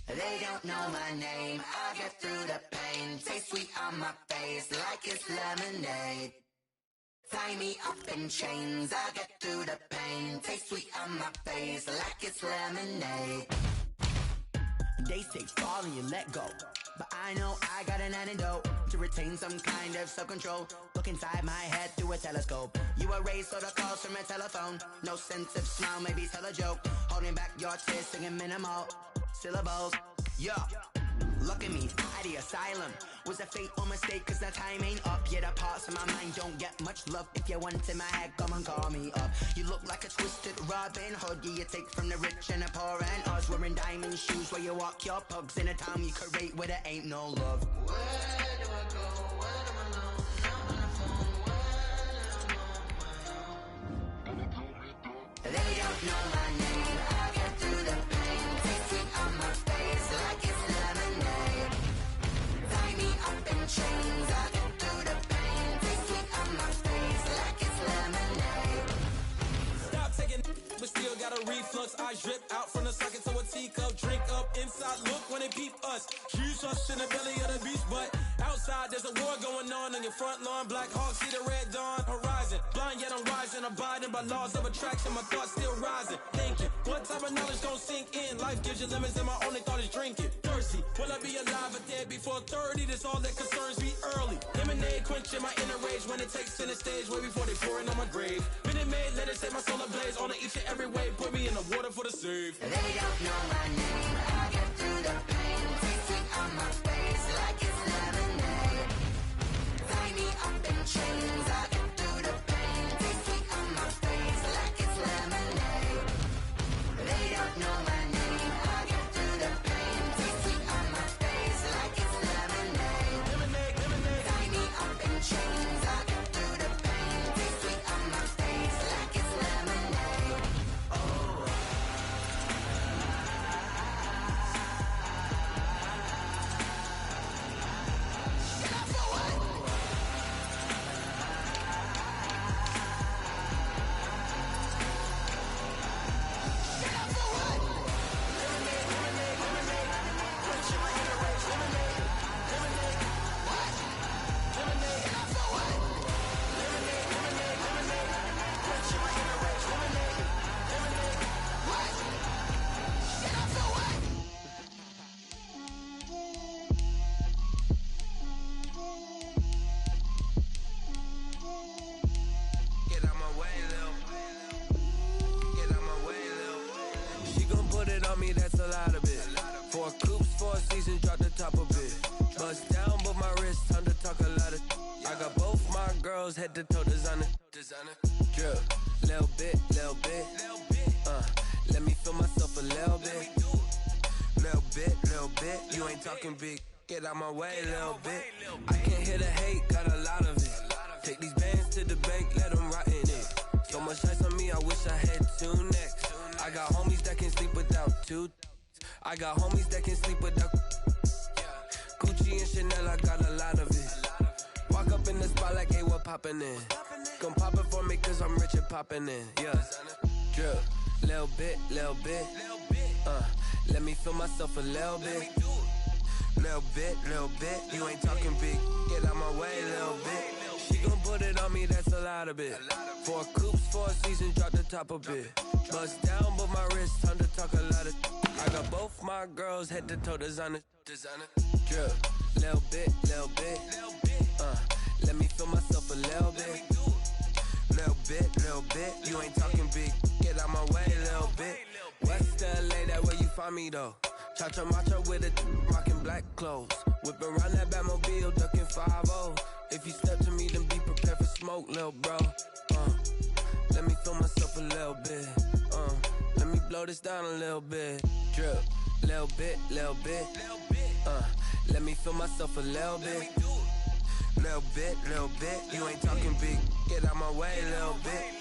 They don't know my name, I get through the pain. Taste sweet on my face like it's lemonade. Tie me up in chains, I get through the pain. Taste sweet on my face like it's lemonade. They say fall and you let go, but I know I got an antidote to retain some kind of self-control. Look inside my head through a telescope. You erase all the calls from a telephone. No sense of smile, maybe tell a joke. Holding back your tears, singing minimal syllables. Yeah, look at me, at the asylum. Was a fate or mistake, cause the time ain't up. Yeah, the parts of my mind don't get much love. If you want in my head, come and call me up. You look like a twisted Robin Hood. Yeah, you take from the rich and the poor and us. Wearing diamond shoes where you walk your pugs in a town you create where there ain't no love. Where do I go? Where am I alone? Now on the phone, where am I alone? They don't know my name, I get through the pain. Taste sweet on my face like it's lemonade. Tie me up in chains, I get through the pain. Taste sweet on my face like it's lemonade. Stop taking, but still got a reflux. I drip out from the socket to a teacup. Drink up inside, look when they peep us. Huge us in the belly of the beast, but outside there's a war going on your front lawn. Black Hawk, see the red dawn horizon. Blind yet I'm rising, abiding by laws of attraction. My thoughts still rising. Thinking, what type of knowledge gon' sink in? Life gives you lemons and my only thought is drinking. Thirsty, will I be alive or dead before 30? This all that concerns me early. Lemonade quenching my inner rage when it takes center stage way before they pour it on my grave. Minute Maid, let it set my soul ablaze. On each and every way, put me in the water for the save. They don't know my name, I get through the pain. Taste sweet on my face like it's lemonade. Tie me up in chains, I get through the pain. Taste sweet on my face like it's lemonade. They don't know my name, I get through the pain. Taste sweet on my face like it's lemonade. Tie me up in chains, I get through the pain. Taste sweet on my face like it's lemonade. Oh. on me, that's a lot of it. 4 coops, 4 seasons, drop the top a bit. Bust down, but my wrist, time to talk a lot of. I got both my girls head to toe designer. Drip, little bit. Let me feel myself a little bit. Little bit. You ain't talking big. Get out my way, little bit. I can't hear the hate, got a lot of it. Take these bands to the bank, let them rot in it. So much ice on me, I wish I had 2 necks. I got homies that can sleep without 2. I got homies that can sleep without Gucci and Chanel, I got a lot of it. Walk up in the spot like, hey, what poppin' in? Come pop it for me, cause I'm rich and poppin' in. Yeah, drip, little bit. Let me feel myself a little bit. Little bit. You ain't talking big. Get out my way, little bit. She gon' put it on me, that's a lot of it. 4 coops, 4 seasons, drop the top a bit. Bust down, but my wrist, time to talk a lot of. I got both my girls head to toe designer. Drip, little bit. Let me feel myself a little bit. Little bit. You ain't talking big. Get out my way, little bit. West LA, that where you find me though. Cha-cha macha with a rockin' black clothes. Whip around that Batmobile, ducking 5-0. If you step to me, then be prepared for smoke, lil' bro. Let me feel myself a little bit. Let me blow this down a little bit. Drip, little bit. Let me feel myself a little bit. Little bit. You ain't talking big. Get out my way, little bit.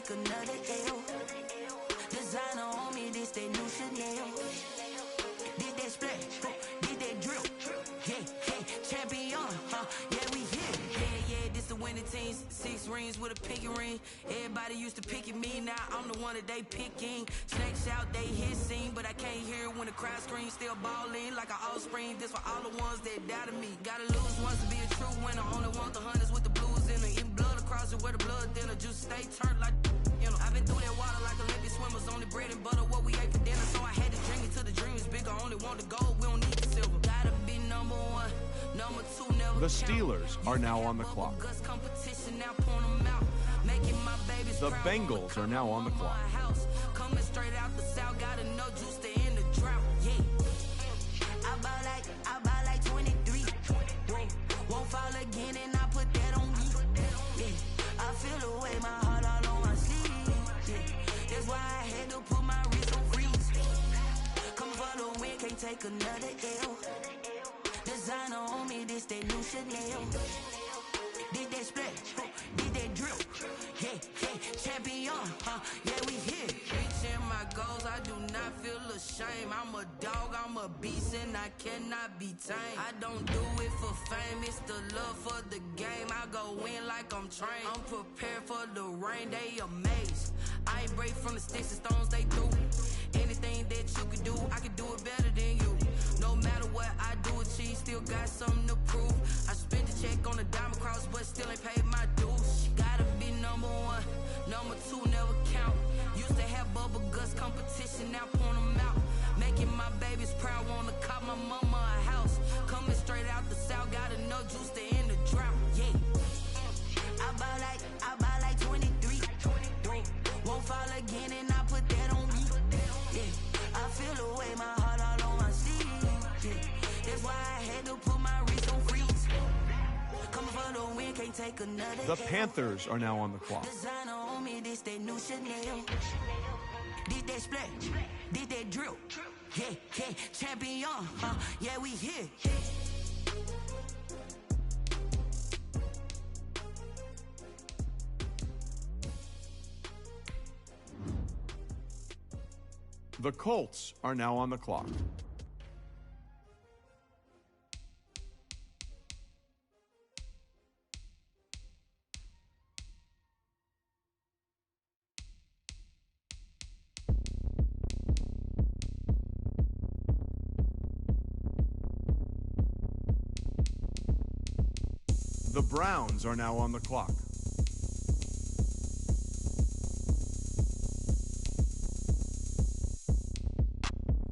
Another L. Designer on me, this that new Chanel. Did that splash, did that drill. Yeah, champion, yeah, we here. Yeah, this the winning team. 6 rings with a pinky ring. Everybody used to pick at me, now I'm the one that they picking. Snakes out, they hit scene, but I can't hear it when the crowd screams. Still balling like an offspring. This for all the ones that doubted me. Gotta lose once to be a true winner. Only want the hunters with the blues in it. Eating blood across it where the blood dinner. Juice stay turned like. You know, I've been through that water like Olympic swimmers. Only bread and butter, what we ate for dinner. So I had to drink it till the dream is bigger. Only want the gold, we don't need the silver. Gotta be number 1, number 2, never. The Steelers are now on the clock. The Bengals are now on the clock. Coming straight out the south, gotta know juice to end the drought. Yeah. I buy like 23. Won't fall again, and I put that on me. Yeah. I feel the way my heart all on my sleeve. Yeah. That's why I had to put my wrist on freeze. Come for the win, can't take another L. Designer on me, this that new Chanel. Did that splash, did that drill. Yeah, champion, yeah, we here. Reaching my goals, I do not feel ashamed. I'm a dog, I'm a beast, and I cannot be tamed. I don't do it for fame, it's the love for the game. I go in like I'm trained. I'm prepared for the rain, they amazed. I ain't break from the sticks and stones they threw. Anything that you could do, I could do it better than you. No matter what I do, achieve, still got something to prove. I spent the check on the diamond cross, but still ain't paid my dues. Gotta be number 1, number 2 never count. Used to have bubble guts competition, now point them out. Making my babies proud, wanna cop my mama a house. Coming straight out the south, gotta know juice to end the drought. Yeah. I buy like 23. Won't fall again, and I put that on me. Yeah. I feel the way my heart all on my sleeve. Yeah. That's why I had to put my wrist on freeze. Coming for the win, can't take another. The Panthers are now on the clock. Designer on me, this that new Chanel. Did that splash, did that drill. Yeah, champion, yeah, we here. The Colts are now on the clock. The Browns are now on the clock.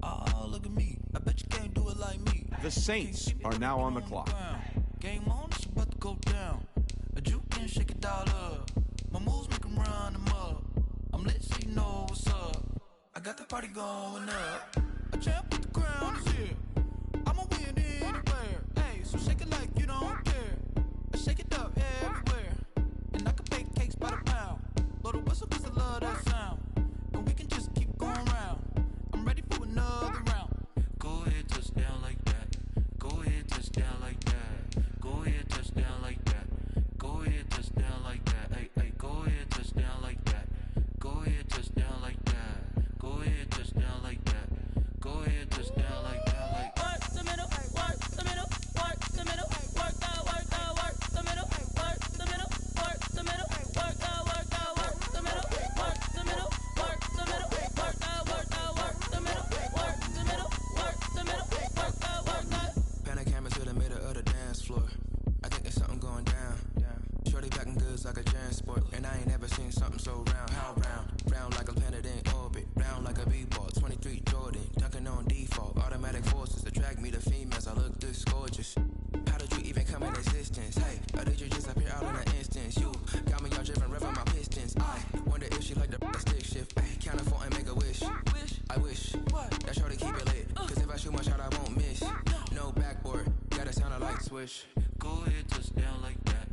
Oh, look at me. I bet you can't do it like me. The Saints are now on the clock. Game on, it's about to go down. A juke and shake it all up. My moves make them run them up. I'm lit so you know what's up. I got the party going up. A champ with the crown is here. I'ma win anywhere. Hey, so shake it like you don't care. I shake it up everywhere. And I can bake cakes by the pound. Blow the whistle cause I love that sound. And we can just keep going round. I'm ready for another round. Go ahead, touch down like that. Go ahead, touch down like that. Go ahead, touch down like that. Go ahead, touch down like that. Hey, hey, go ahead, touch down like that. Go ahead, touch down like that. Go ahead, touch down like that. Go ahead, touch down like that. Like work the middle, work the middle, work the middle, work the middle, work the middle, work the middle, work the middle, work the middle, work the middle, work the middle, work the middle, work the. Pan a camera to the middle of the dance floor. I think there's something going down. Shorty packing goods like a transport, and I ain't never seen something so round. How round? Round like a planet in orbit, round like a b-ball. 23 Jordan, dunking on default. Automatic forces attract me to females. I look this gorgeous. How did you even come in existence? Hey, or did you just appear out in an instance? You got me all driven, revving my pistons. I wonder if she like the stick shift. Ay, count a 4 and make a wish. I wish that shorty keep it lit. Cause if I shoot my shot, I won't miss. No backboard, gotta sound a light switch. Go ahead, touch down like that.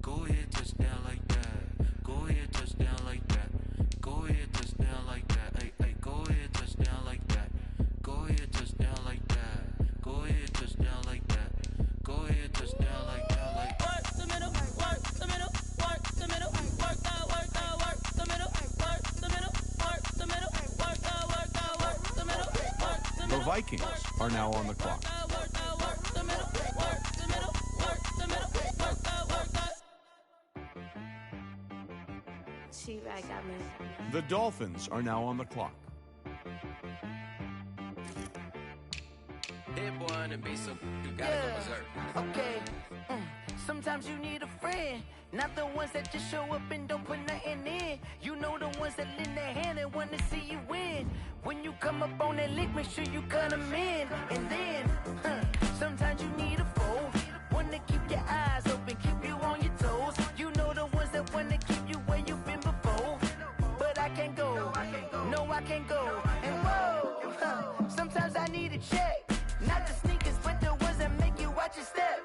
Go ahead, touch down like that. Go ahead, touch down like that. Go ahead, touch down like that. Hey, hey, go ahead, touch down like that. Go ahead, touch down like that. Go ahead, touch down like that. Go ahead, touch down like that. Like work the middle, work the middle, work the middle, work the middle, work the middle, work the middle, work the middle, work the middle. The Vikings are now on the clock. The Dolphins are now on the clock. Hit boy on the beat, so you gotta go berserk. Okay. Sometimes you need a friend, not the ones that just show up and don't put nothing in. You know the ones that lend their hand and want to see you win. When you come up on that lick, make sure you cut them in. And then, sometimes you need a foe, one to keep your eyes open, keep you on your toes. You know the ones that want to keep you where you've been before. But I can't go, no I can't go. And whoa, sometimes I need a check, not the sneakers, but the ones that make you watch your step.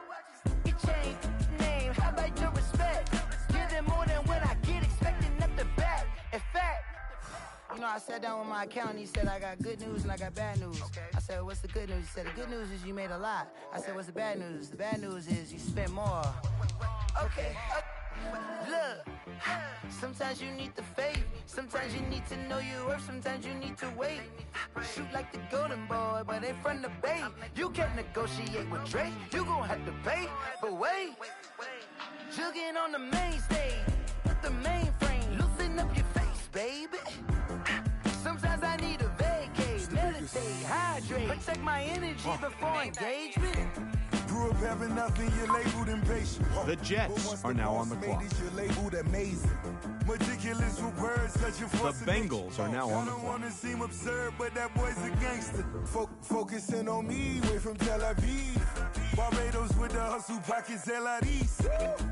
You change name, how about your respect? Give them more than what I get, expecting up the back. In fact, you know, I sat down with my accountant, he said I got good news and I got bad news. I said, what's the good news? He said, the good news is you made a lot. I said, what's the bad news? The bad news is you spent more. Okay. Look, sometimes you need the faith, sometimes you need to know your worth, sometimes you need to wait. Shoot like the golden boy, but ain't from the bay. You can't negotiate with Drake, you gon' have to pay. But wait, jugging on the main stage, with the mainframe, loosen up your face, baby. Sometimes I need a vacate, meditate, hydrate, protect my energy before engagement. Grew up having nothing, you're labeled impatient. The Jets are now on the clock. You're labeled amazing. Meticulous with words, such a force. The Bengals are now on the clock. I don't clock. wanna seem absurd, but that boy's a gangster. Focusing on me, way from Tel Aviv. Barbados with the hustle pockets, LIDs.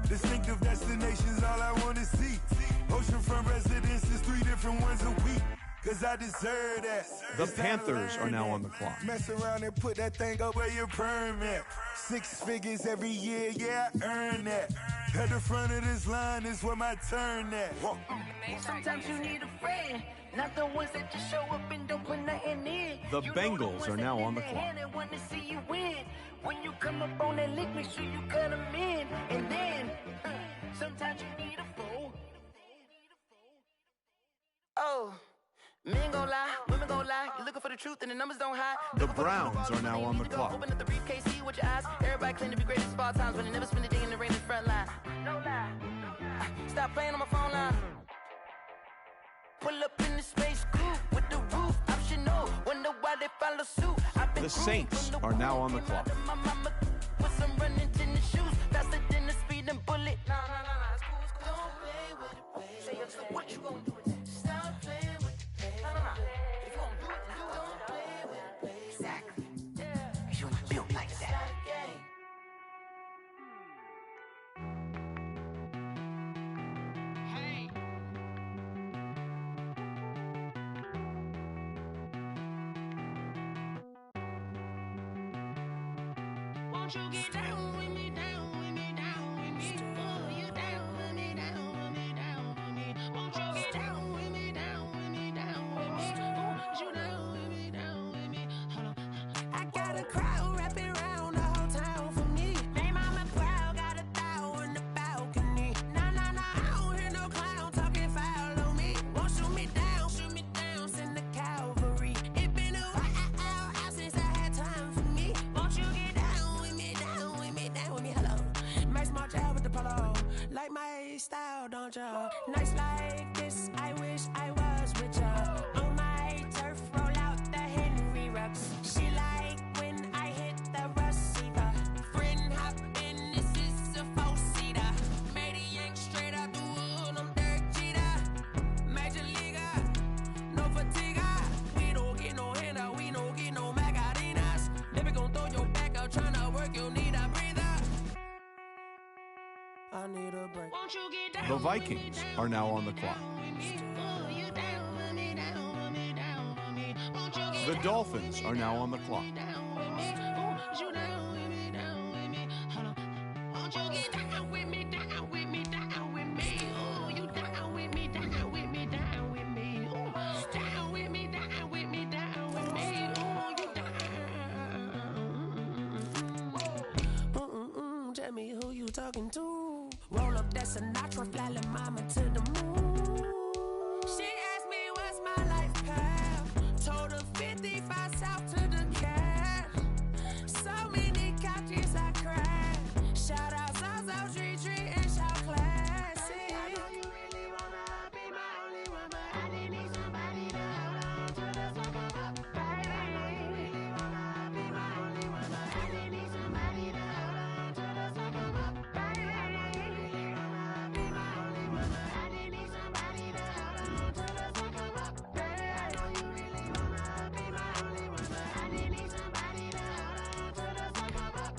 Distinctive destinations, all I wanna see. Oceanfront residences, 3 different ones a week. Cause I deserve that. The Panthers are now on the clock. Mess around and put that thing up where your permit. 6 figures every year, yeah, I earn that. At the front of this line is where my turn at. Sometimes you need a friend, not the ones that just show up and don't put nothing in. The Bengals are now on the clock. And want to see you win. When you come up on that lick, make sure you cut them in. And then, sometimes you need a fool. Oh. Men gon' lie, women gon' lie. You're looking for the truth and the numbers don't hide. The Browns are now on the clock. Open up the briefcase, see with your eyes. Everybody claim to be greatest of all times, but they never spend a day in the rain in the front line. No lie. Stop playing on my phone line. Pull up in the space coupe with the roof optional. Wonder why they follow suit. The Saints are now on the clock. With some running tennis shoes, faster than the speed and Won't you get down with me, down with me, down with me? Oh, you down with me, down with me, down with me. Won't you get down with me, down with me, down with me? Oh, you down with me, down with me? Hold on. I got a crowd wrapping around the whole town for me. They mama proud, got a thou on the balcony. Nah, nah, nah, I don't hear no clown talking foul on me. Won't shoot me down, send the cavalry. It been a while since I had time for me. Won't you get down with me, down with me, down with me? Hello. Nice smart job with the polo. Like my style, don't ya? Nice like this, I wish I was with ya. On my turf, roll out the Henry Rux. She like when I hit the receiver. Friend hop in, this is a four-seater. Made a yank straight out the wood, I'm Derek Jeter. Major leaguer, no fatigue. We don't get no handout, we don't get no Macarinas. Never gon' throw your back out, tryna work, you need a breather. I need a break. Won't you get down? The Vikings are now on the clock. The Dolphins are now on the clock. Tell me who you talking to. Roll up that Sinatra, fly la mama to the moon. She asked me what's my life path. Told her 55 south to the cash. So many couches I cried. Shout out Zazo, Tree, and shout classic. I know you really wanna be my only one, but I didn't need somebody to hold on to the sucker up, baby. I know you really wanna be my only one, but I didn't need somebody to hold on to the sucker up, baby. I know you really wanna be my only one, but I didn't need somebody to hold on to the sucker up, baby. I know you really wanna be my only one, but I didn't need somebody to hold on to the sucker up.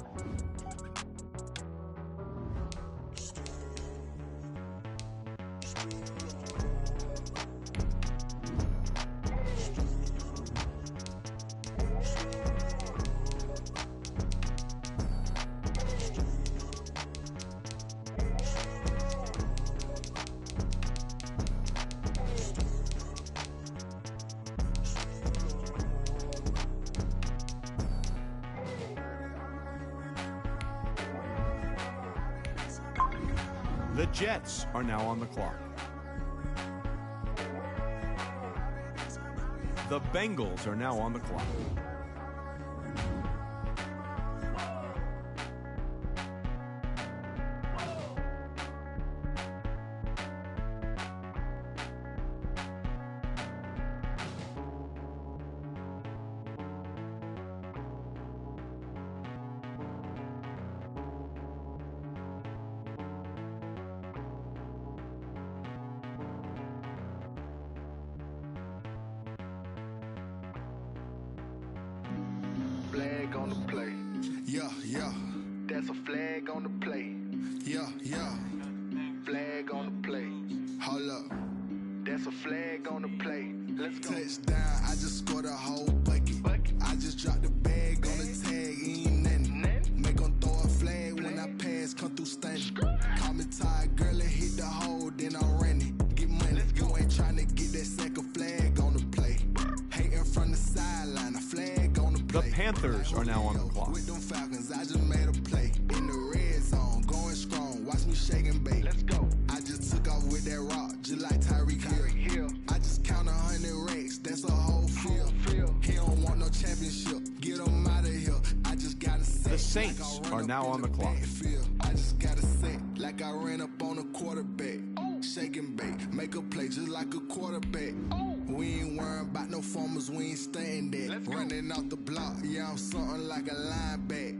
The Jets are now on the clock. The Bengals are now on the clock. Flag on the play. Yeah, yeah. That's a flag on the play. Yeah, yeah. Flag on the play. Hold up. That's a flag on the play. Let's go. Touchdown, I just scored a whole bucket. I just dropped the bag on the tag, ain't nothing. Make 'em throw a flag when I pass, come through stunning. Call me tired, girl, and hit the hole, then I'm running. Get money, you ain't tryna get that second flag on the play. Hating from the sideline, a flag on the play. The Panthers are now on the clock. With them Falcons, I just made a play. In the red zone, going strong, watch me shake and bake. Let's go. I just took off with that rock, just like Tyreek Hill. I just count 100 racks, that's a whole field. He don't want no championship, get him out of here. I just gotta say. The Saints are now on the clock. I just gotta say, like I ran up on a quarterback. Shake and bake, make a play just like a quarterback. We ain't worrying about no formers, we ain't staying there. Running off the block, yeah, I'm something like a lineback.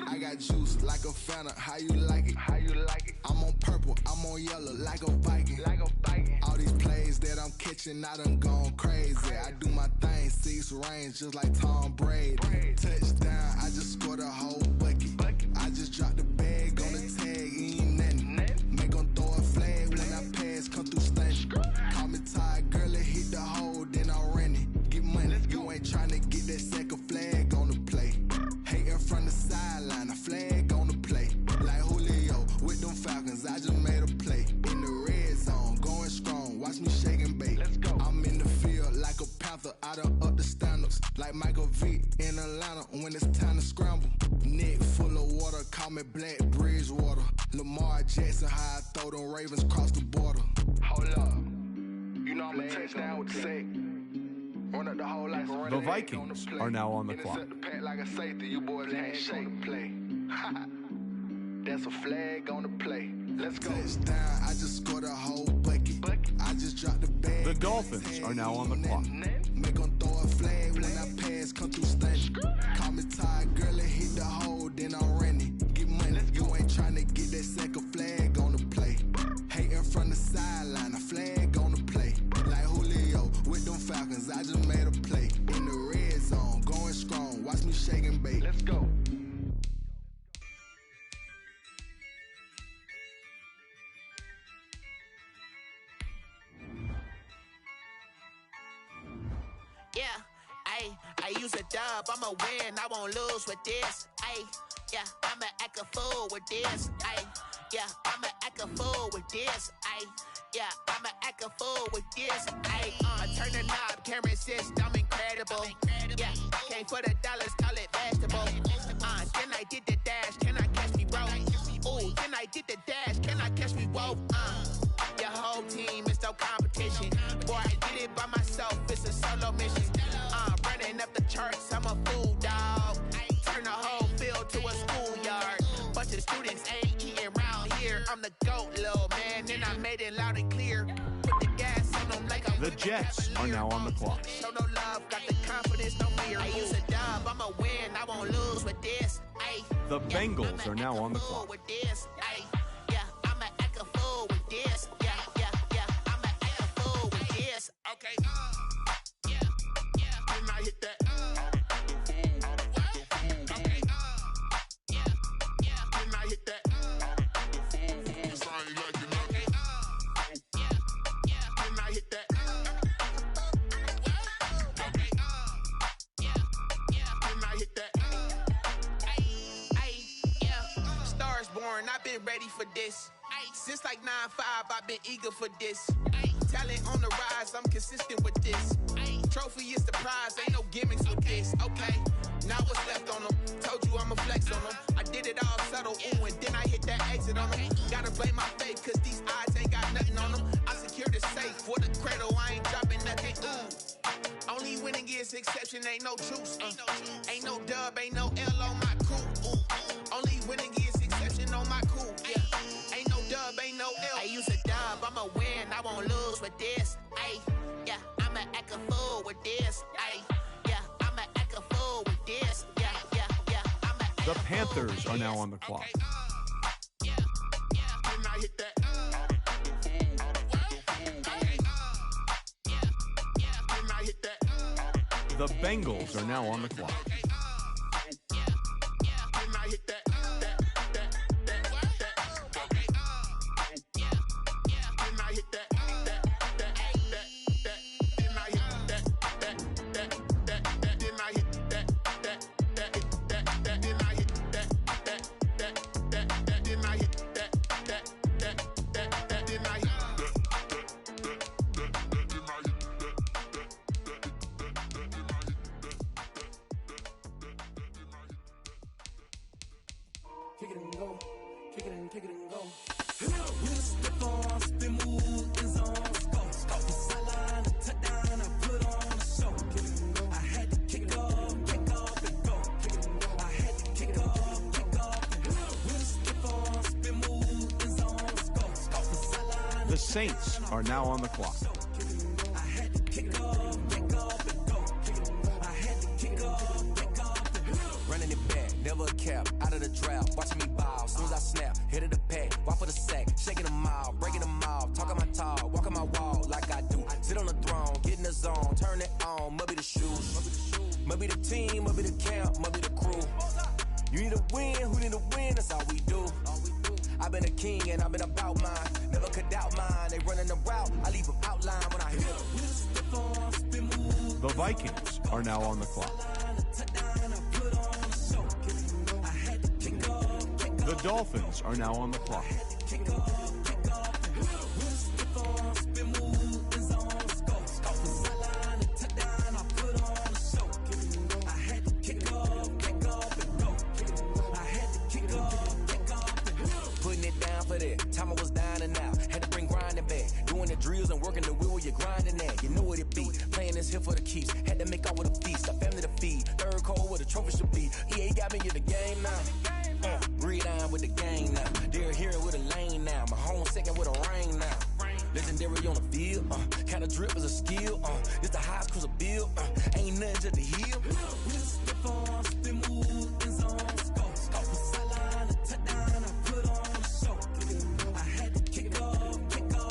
I got juice like a Fanta, how you like it? How you like it? I'm on purple, I'm on yellow, like a Viking. Like a Viking. All these plays that I'm catching, I done gone crazy. I do my thing, 6 range, just like Tom Brady. Touchdown, I just scored a whole bucket. I just dropped the bag on the tag, ain't nothing. Make 'em throw a flag when I pass, come through stunning. Call me tired, girl, and hit the hole, then I'm running. Get money, you ain't tryna get that second flag on the play. Hating from the sideline, a flag when it's time to scramble. Neck full of water, call me Black Bridgewater. Lamar Jackson, how I throw them Ravens cross the border. Hold up. You know I'm a touchdown with the sack. Run up the whole like a The Vikings are now on the clock. Intercept the pack like a safety, you boys can't shake the play. That's a flag on the play. Let's go. Touchdown, I just scored a whole bucket. I just dropped the bag. The Dolphins are now on the clock. Make them throw a flag when I pass, come through stunning. Call me tired, girl, and hit the hole, then I'm running. Get money, you ain't trying to get that second flag on the play. Hating from the sideline, a flag on the play. Like Julio with them Falcons, I just made a play. In the red zone, going strong, watch me shake and bake. Let's go. Yeah, I use a dub, I'ma win, I won't lose with this. Yeah, I'ma act a fool with this. Yeah, I'ma act a fool with this. Yeah, I'ma act a fool with this. Turn the knob, camera assist, I'm incredible. Yeah, came for the dollars, call it vegetable. Then I did the dash, can I catch me, bro? Ooh, then I did the dash, can I catch me, whoa? Your whole team is no competition. Boy, I did it by myself, it's a solo mission. Running up the charts, I'm a fool, dog. Turn the whole field to a schoolyard. Bunch of students ain't eating round here. I'm the GOAT, little man, and I made it loud and clear. Put the gas on them like I'm The Jets are now on the clock. Show no love, got the confidence, no fear. I use a dub, I'ma win, I won't lose with this. The Bengals are now on the clock. With this. Yeah, I'ma act a fool with this. Yeah, I'ma act a fool with this. Okay. Then I hit that. Okay. Then I hit that. Cause I ain't like it. Okay. Then I hit that. Okay. Then I hit that. Stars born, I've been ready for this. Since like 9-5, I've been eager for this. Talent on the rise, I'm consistent with this. Trophy is the prize, ain't no gimmicks with this. Okay, now what's left on them? Told you I'ma flex on them. I did it all subtle, ooh, and then I hit that exit on them. Gotta blame my faith, cause these odds ain't got nothing on them. I secure the safe for the cradle, I ain't dropping nothing, ooh. Only winning is exception, ain't no truce. Ain't no dub, ain't no L on my crew. Only winning is exception on my crew. Yeah, ain't no dub, ain't no L. I use a dub, I'ma win, I won't lose with this. Yeah, I'ma act a fool with this. Yeah, I'ma act a fool with this. Yeah, I'ma act The Panthers are now on the clock. Then I hit that. Then I hit that. The Bengals are now on the clock. Then I hit that. The Saints are now on the clock. Running it back, never a cap, out of the draft, watching me ball. Soon as I snap, hit of the pack, walk for the sack, shaking them all, breaking them off, talking my talk, walking my wall like I do. Sit on the throne, get in the zone, turn it on, must be the shoes, must be the team, must be the camp, must be the crew. You need a win, who need a win, that's all we do. I've been a king and I've been about mine, never could doubt mine. They running the route, I leave them outline when I hit them. The Vikings are now on the clock. The Dolphins are now on the clock. for that. Time I was down and out, had to bring grinding back. Doing the drills and working the wheel where you're grinding at. You know what it be, playing this here for the keeps. Had to make out with a feast, a family to feed. Third cold where the trophy should be. EA got me in the game now. Breed on with the game now. They're here with a lane now. My home second with a rain now. Legendary on the field, kinda drip is a skill, it's the highest cruiser bill, ain't nothing just to heal. Spin move, in zone, scope the sideline, a touchdown, I put on a show. I had to kick off and go.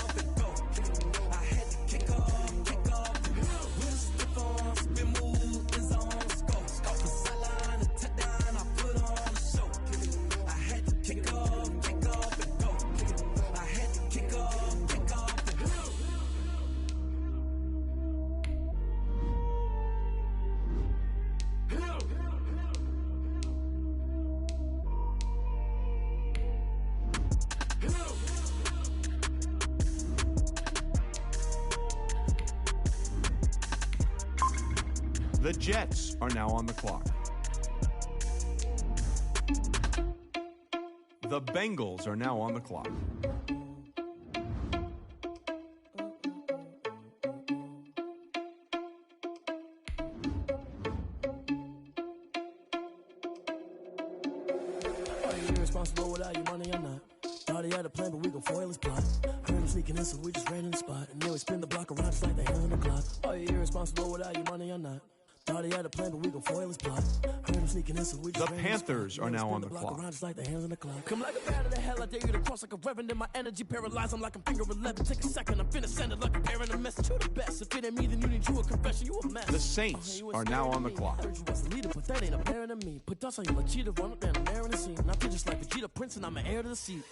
I had to kick off and go. Spin move, in zone, scope the sideline, a touchdown, I put on a show. I had to kick off and go. I had to kick off. The Jets are now on the clock. The Bengals are now on the clock. Are you irresponsible without your money or not? Thought he had a plan, but we gon' foil his plot. Heard him sneaking in, so we just ran in the spot. And then we spin the block around just like the hand on the clock. Are you irresponsible without your money or not? Thought he had a plan, but we gon' foil his plot. Heard him sneaking in, so we just The Panthers are now on the clock. Just like the hands on the clock. Come like a bat of the hell, I dare you to cross like a reverend. In my energy paralyzed, I'm like I'm finger 11. Take a second, I'm finna send it like a parent. A message to the best. If it ain't me, then you need you a confession. You a mess. The Saints are now on the clock. Heard you was a leader, but that ain't apparent to me. Put dust on you like cheetah, run up down the air in the scene. And I feel just like Vegeta Prince, and I'm an heir to the seat.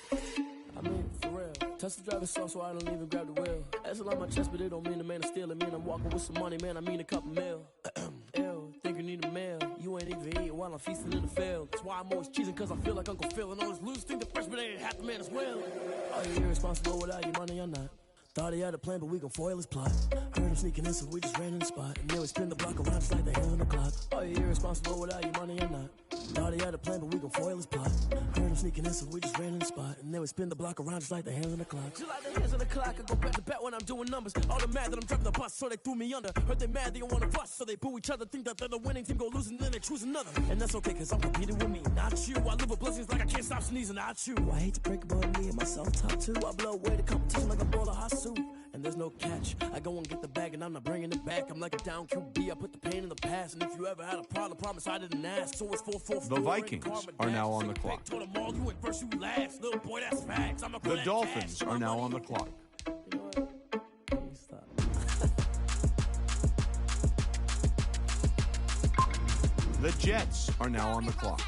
I mean, for real. Touch the driver's sauce, so I don't even grab the wheel. That's on my chest, but it don't mean the man is stealing. Man, I'm walking with some money, man. I mean a couple mil. Ew, think you need a meal. You ain't even eating while I'm feasting in the field. That's why I'm always cheesing, cause I feel like Uncle Phil. And all those losers think the freshman ain't half the man as well. Are you irresponsible without your money or not? Thought he had a plan, but we gon' foil his plot. Heard him sneaking in, so we just ran in the spot. And then we spin the block around just like the hands on the clock. Are you irresponsible without your money or not? Thought he had a plan, but we gon' foil his plot. Heard him sneaking in, so we just ran in the spot. And then we spin the block around just like the hands on the clock. Just like the hands on the clock, I go back to back when I'm doing numbers. All the mad that I'm driving the bus, so they threw me under. Heard they mad, they don't wanna bust, so they boo each other. Think that they're the winning team, go losing, then they choose another. And that's okay, cause I'm competing with me, not you. I live with blessings like I can't stop sneezing, not you. I hate to break it, but me and myself top two. I blow away the competition like a bowl of hot soup. And there's no catch. I go and get the bag and I'm not bringing it back. I'm like a down QB. I put the pain in the past. And if you ever had a problem, promise I didn't ask. So it's 4-4-4. The Vikings are now on the clock. Told them all you went first, you last. Little boy, that's facts. The Dolphins are now on the clock. You know what? Stop. The Jets are now on the clock.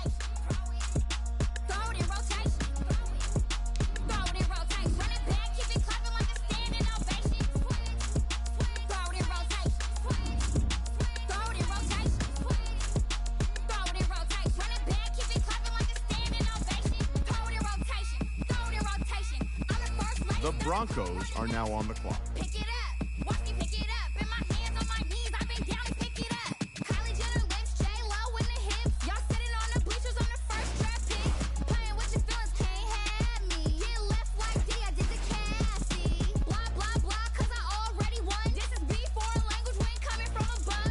The Broncos are now on the clock. Pick it up, watch me pick it up. In my hands, on my knees, I've been down to pick it up. Kylie Jenner lips, J-Lo in the hips. Y'all sitting on the bleachers on the first draft pick. Playing with your feelings, can't have me. Get left like D, I did the Cassie. Blah, blah, blah, cause I already won. This is B, foreign language, we ain't coming from a bum.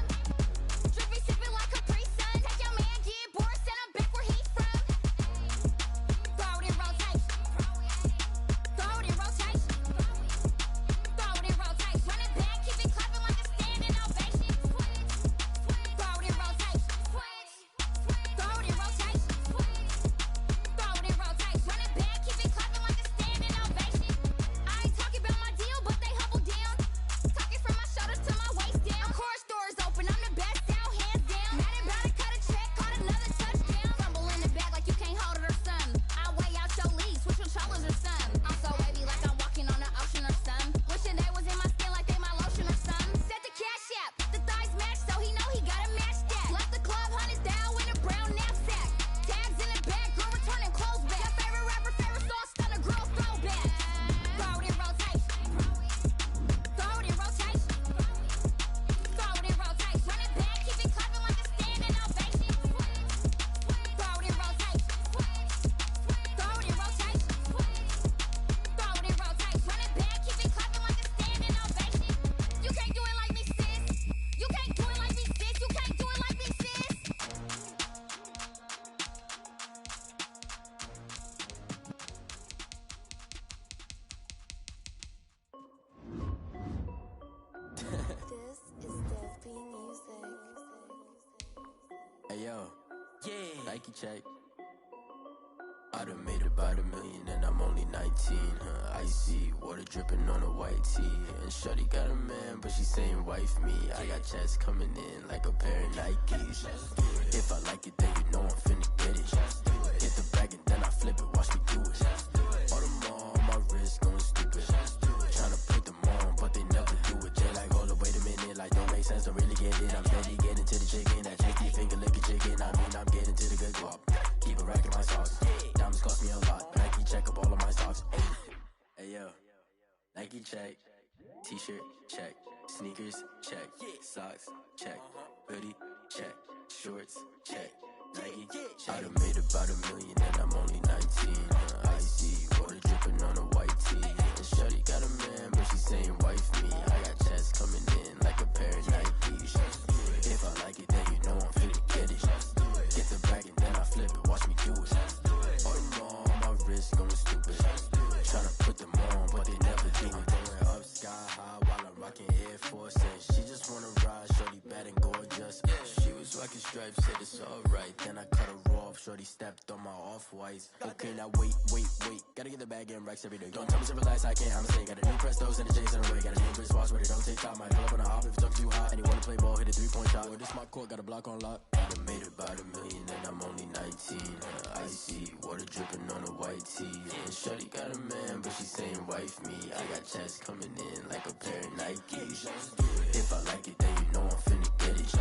Drippy, sipping like Capri Sun. Take your man, get bored, send him back where he's from. Throw it in rotation. Throw it in rotation. Throw it in rotation. Nike check. I done made about $1 million and I'm only 19. Icy water dripping on a white tee. And shorty got a man, but she saying wife me. I got checks coming in like a pair of Nikes. If I like it, then you know I'm finna get it. Hit the bag and then I flip it, watch me do it. All them on my wrist going stupid. Tryna put them on, but they never do it. They like, hold up, wait a minute, like don't make sense, don't really get it. I'm steady getting to the chicken, that tasty finger licking chicken. I mean, I'm getting to the good guap. Keep a rack in my socks. Diamonds cost me a lot. Nike check up all of my stocks. Hey yo, Nike check. T-shirt check. Sneakers check. Socks check. Hoodie check. Shorts check. Nike check. I done made about $1 million and I'm only 19. Icy water dripping on a white tee. And shorty got a man, but she saying wife me. I got checks coming in like a pair of Nikes. If I like it, then you know I'm finna get it. Get the bag and then I flip it, watch me do it. All them on my wrist going stupid. Tryna put them on, but they never do it. Going up sky high while I'm rocking Air Force. And she just wanna ride, shorty bad and gorgeous. She was rocking stripes, said it's alright. Then I cut her off, shorty stepped on my off-whites. Okay, now wait. Gotta get the bag and racks every day. Don't tell me to relax, I can't, I'm saying. Got a new Prestos and a J's in the way. Got a new wristwatch, but it don't take time. Might pull up on a hop if it's too hot. And he wanna play ball, hit a 3-point shot. Or this my court, got a block on lock. I done made about $1 million and I'm only 19. Icy water dripping on a white tee. And shorty got a man, but she saying wife me. I got checks coming in like a pair of Nikes. If I like it, then you know I'm finna get it.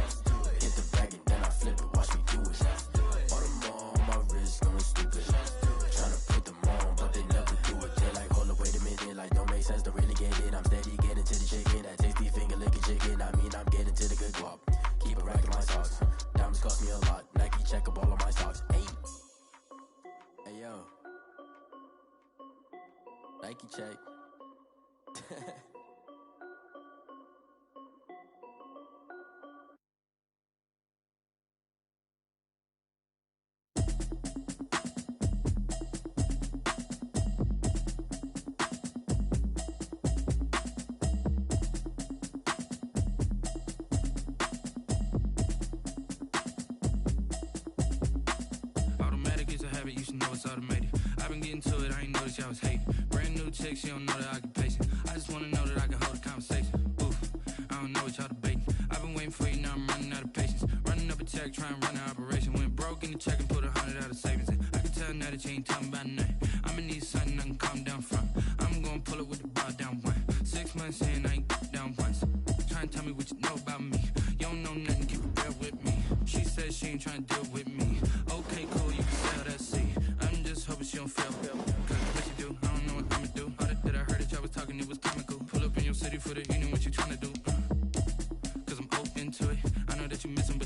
Hit the bag and then I flip it, watch me do it. All them on my wrist going stupid. Tryna put them on, but they never do it. They like, hold up, wait a minute, like don't make sense, don't really get it. I'm steady getting to the chicken, that tasty finger licking chicken. I mean, I'm getting to the good guap. Keep a rack in my socks. Diamonds cost me a lot. Nike check up all of my stocks. Hey yo, Nike check. Automatic is a habit, you should know it's automated. I've been getting to it, I ain't noticed y'all was hating. Brand new chick, she don't know that I can pace it. I just wanna know that I can hold a conversation. Oof, I don't know what y'all debating. I've been waiting for you, now I'm running out of patience. Running up a check, trying to run an operation. Went broke in the check and put 100 out of savings in. I can tell now that you ain't talking about nothing. I'ma need something I can calm down from. I'm gonna pull it with the bar down one. 6 months in, I ain't down once. Trying to tell me what you know about me. You don't know nothing, keep it real with me. She said she ain't trying to deal with me. Okay, cool, you can sell that seed. I'm just hoping she don't fail. Cause what you do, I don't know what I'ma do. All that I heard that y'all was talking, it was comical. Pull up in your city for the evening, what you trying to do? Cause I'm open to it. I know that you missing